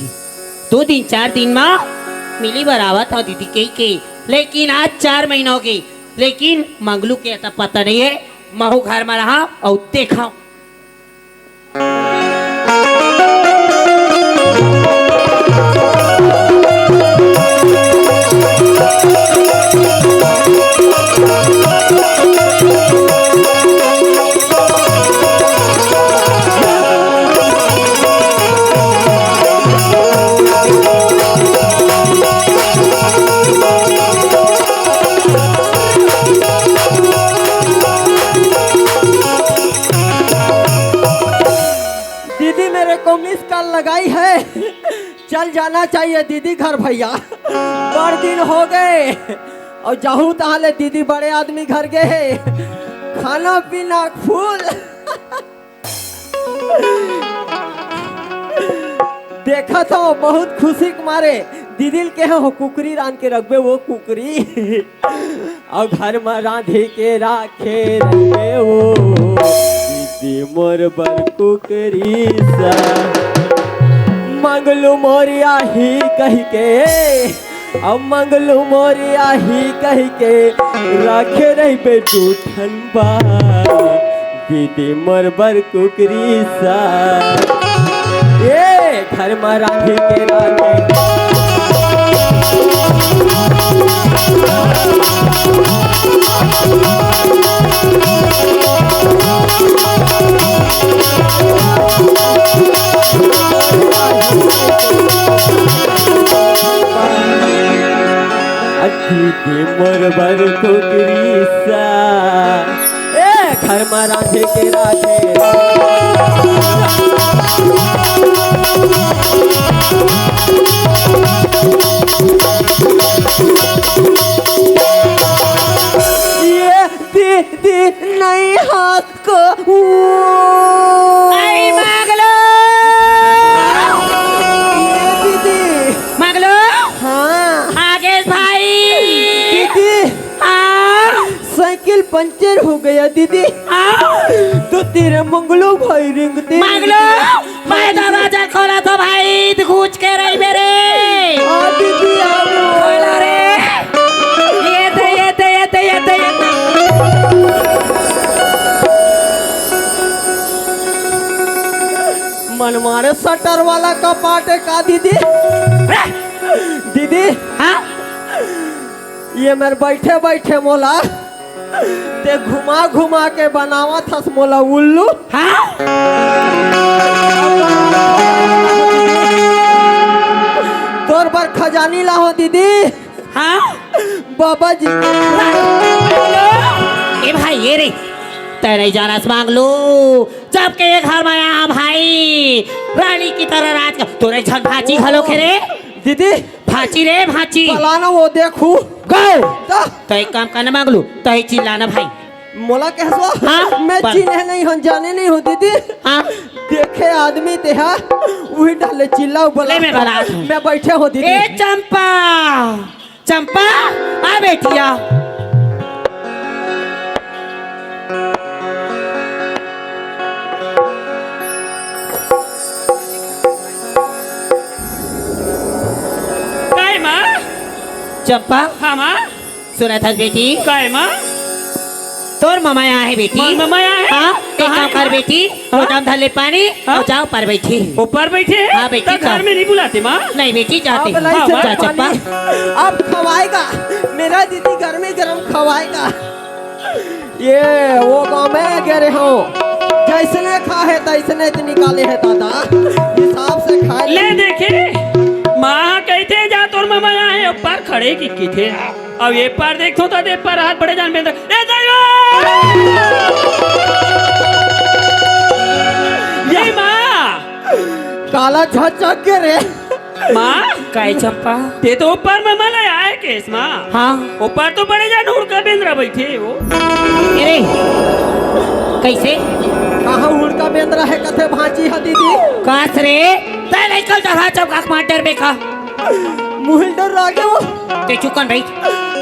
Speaker 5: 2 दिन 4 दिन माँ मिली बार आवा था दीदी के लेकिन आज 4 महीना हो गए। लेकिन मंगलू के आता पता नहीं है। महू घर में रहा और देखा
Speaker 3: को मिस कॉल लगाई है। चल जाना चाहिए दीदी घर भैया, बड़ दिन हो गए। और जाहू तहाले दीदी बड़े आदमी घर गए, खाना पीना फूल। देखा था बहुत खुशी के मारे दीदी के हो कुकरी रान के रखबे वो कुकरी। और घर में रांधे के राखे रखबे वो दीदी मोर बर कुकरी सा। मंगलू मोरिया ही कह के, अब मंगलू मोरिया ही कह के रखे रही पे जूठन बा दीदी मोर बर कुकरी सा। ये घर में रांधे के राखे दीदी मोर बर कुकरी सा। ए घर में रांधे के राखे ये दीदी नहीं हाथ को दीदी
Speaker 5: मंगलू
Speaker 3: हाँ
Speaker 5: आगे भाई।
Speaker 3: दीदी साइकिल पंचर हो गया दीदी, तो तेरे मंगलू भाई रिंगते
Speaker 5: मंगलू मैं दरवाजा खोला तो भाई घूच के रही मेरे।
Speaker 3: दीदी
Speaker 5: खोला रे, ये दे ये दे ये दे ये दे ये दे।
Speaker 3: मनमारे शटर वाला कपाट है का दीदी? दीदी
Speaker 5: हाँ
Speaker 3: ये मेरे बैठे बैठे मोला ते घुमा घुमा के बनावा था मोला उल्लू।
Speaker 5: हाँ
Speaker 3: तोर पर खजानी लाहो दीदी।
Speaker 5: हाँ
Speaker 3: बाबा जी
Speaker 5: ए भाई ये रे ते नहीं जाना मांग लो जब के घर में आया भाई रानी की तरह राज का तोरे छन भाची हलो खेरे
Speaker 3: दीदी
Speaker 5: भाची रे भाची
Speaker 3: फलाना वो देखू
Speaker 5: गो
Speaker 3: जा
Speaker 5: तो एक काम करना मांग लो तो ही चिल्लाना भाई।
Speaker 3: मोला कहसो
Speaker 5: हाँ,
Speaker 3: मैं
Speaker 5: पर-
Speaker 3: चिन्ह नहीं हूँ जाने नहीं हूँ दीदी।
Speaker 5: हाँ
Speaker 3: देखे आदमी ते है वही डाले चिल्लाओ बोला
Speaker 5: ले मैं बना दूं।
Speaker 3: मैं बैठे हो दीदी।
Speaker 5: ए चंपा चंपा आ बेटिया
Speaker 6: काय माँ
Speaker 5: चंपा
Speaker 6: हाँ माँ
Speaker 5: सुना था बेटी
Speaker 6: काय माँ
Speaker 5: तोर मामा यहाँ है बेटी।
Speaker 6: मामा यहाँ है?
Speaker 5: हाँ एक
Speaker 6: कहाँ
Speaker 5: काम
Speaker 6: है?
Speaker 5: कर बेटी
Speaker 6: हाँ?
Speaker 5: गोदाम धर ले पानी
Speaker 6: हाँ?
Speaker 5: और जाओ पर बैठी।
Speaker 6: ऊपर बैठे
Speaker 5: हाँ, बेटी,
Speaker 6: तो घर
Speaker 5: हाँ।
Speaker 6: में नहीं बुलाते माँ।
Speaker 5: नहीं बेटी जाते
Speaker 3: अब लाई
Speaker 6: हाँ,
Speaker 3: से
Speaker 5: जा चंपा
Speaker 3: पानी अब खवाएगा मेरा दीदी गर्मी गर्म खवाएगा। ये वो गाँव में गिरे हो जैसने खा है तैसने निकाले है दादा हिसाब से खाए।
Speaker 6: ले देखे माँ कहते जा तोर मामा यहाँ है ऊपर खड़े की थे अब ये पार देखो तो दे पर हाथ बड़े जान में ये माँ
Speaker 3: काला झचक के रे
Speaker 6: माँ
Speaker 5: काय चंपा
Speaker 6: ते तो ऊपर मामा ले आए केस माँ
Speaker 5: हाँ
Speaker 6: ऊपर तो बड़े जान उड़ का बेंद्रा बैठे वो
Speaker 5: अरे कैसे
Speaker 3: कहाँ उड़का बेंद्रा है कथे भांची है दीदी
Speaker 5: कास रे ते नहीं कल जहाँ चौका मास्टर बेखा
Speaker 3: मुहिल डर रागे वो
Speaker 5: ते चुकन भाई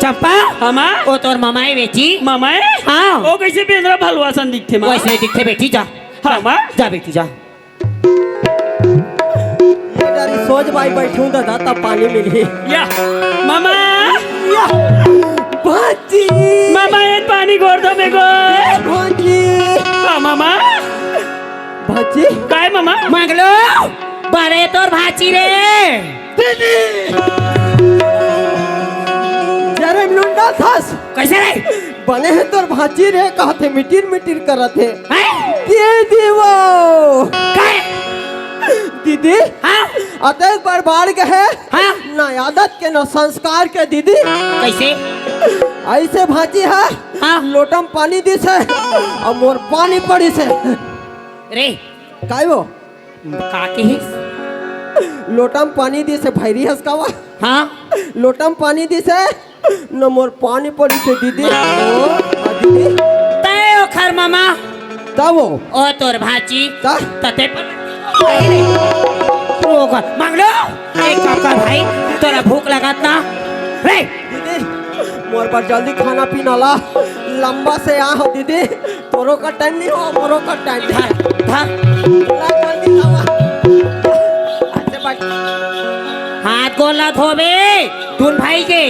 Speaker 5: चंपा
Speaker 6: हमा
Speaker 5: वो तोर मामा है बेटी
Speaker 6: मामा है
Speaker 5: हाँ
Speaker 6: वो कैसे बेंद्रा भलवा सन दिखते माँ
Speaker 5: वैसे दिखते बेटी जा
Speaker 6: हाँ माँ
Speaker 5: जा बेटी जा
Speaker 3: ये डरी सोच भाई बैठूं दादा तब पानी मिली
Speaker 6: या मामा
Speaker 3: या भांची
Speaker 6: मामा ये पानी गोर दो मेरे को
Speaker 3: भांची
Speaker 6: हाँ मामा
Speaker 3: भांची
Speaker 6: काय मामा
Speaker 5: मांग लो बड़े तोर भाची रे
Speaker 3: जरे लुंडा थास
Speaker 5: कैसे रे
Speaker 3: बने हैं तोर भांची रे कहते मिटिर मिटिर करत है
Speaker 5: हैं?
Speaker 3: दीदी वो
Speaker 5: काय
Speaker 3: दीदी
Speaker 5: हाँ
Speaker 3: अतः बार बार गए
Speaker 5: हाँ
Speaker 3: ना आदत के न संस्कार के दीदी
Speaker 5: कैसे
Speaker 3: ऐसे भांची है
Speaker 5: हाँ
Speaker 3: लोटम पानी दी से और मोर पानी पड़ी से
Speaker 5: रे
Speaker 3: काय वो
Speaker 5: का कहिस
Speaker 3: लोटम पानी दी से भैरी हसकावा
Speaker 5: हाँ
Speaker 3: लोटम पानी दी से न मोर पानी पड़ी से दीदी दीदी
Speaker 5: तय ओखर मामा
Speaker 3: तब वो
Speaker 5: ओ तोर भाची
Speaker 3: ता
Speaker 5: तते मांगलो एक काम कर भाई तोरा भूख लगत ना रे
Speaker 3: दीदी मोर पर जल्दी खाना पीना ला लंबा से आ हो दीदी तोरो का टाइम नहीं हो मोरो का टाइम
Speaker 5: धर धर
Speaker 3: ला जल्दी आवा ऐसे बैठ
Speaker 5: हाथ गोल ना धोबे तुम भाई के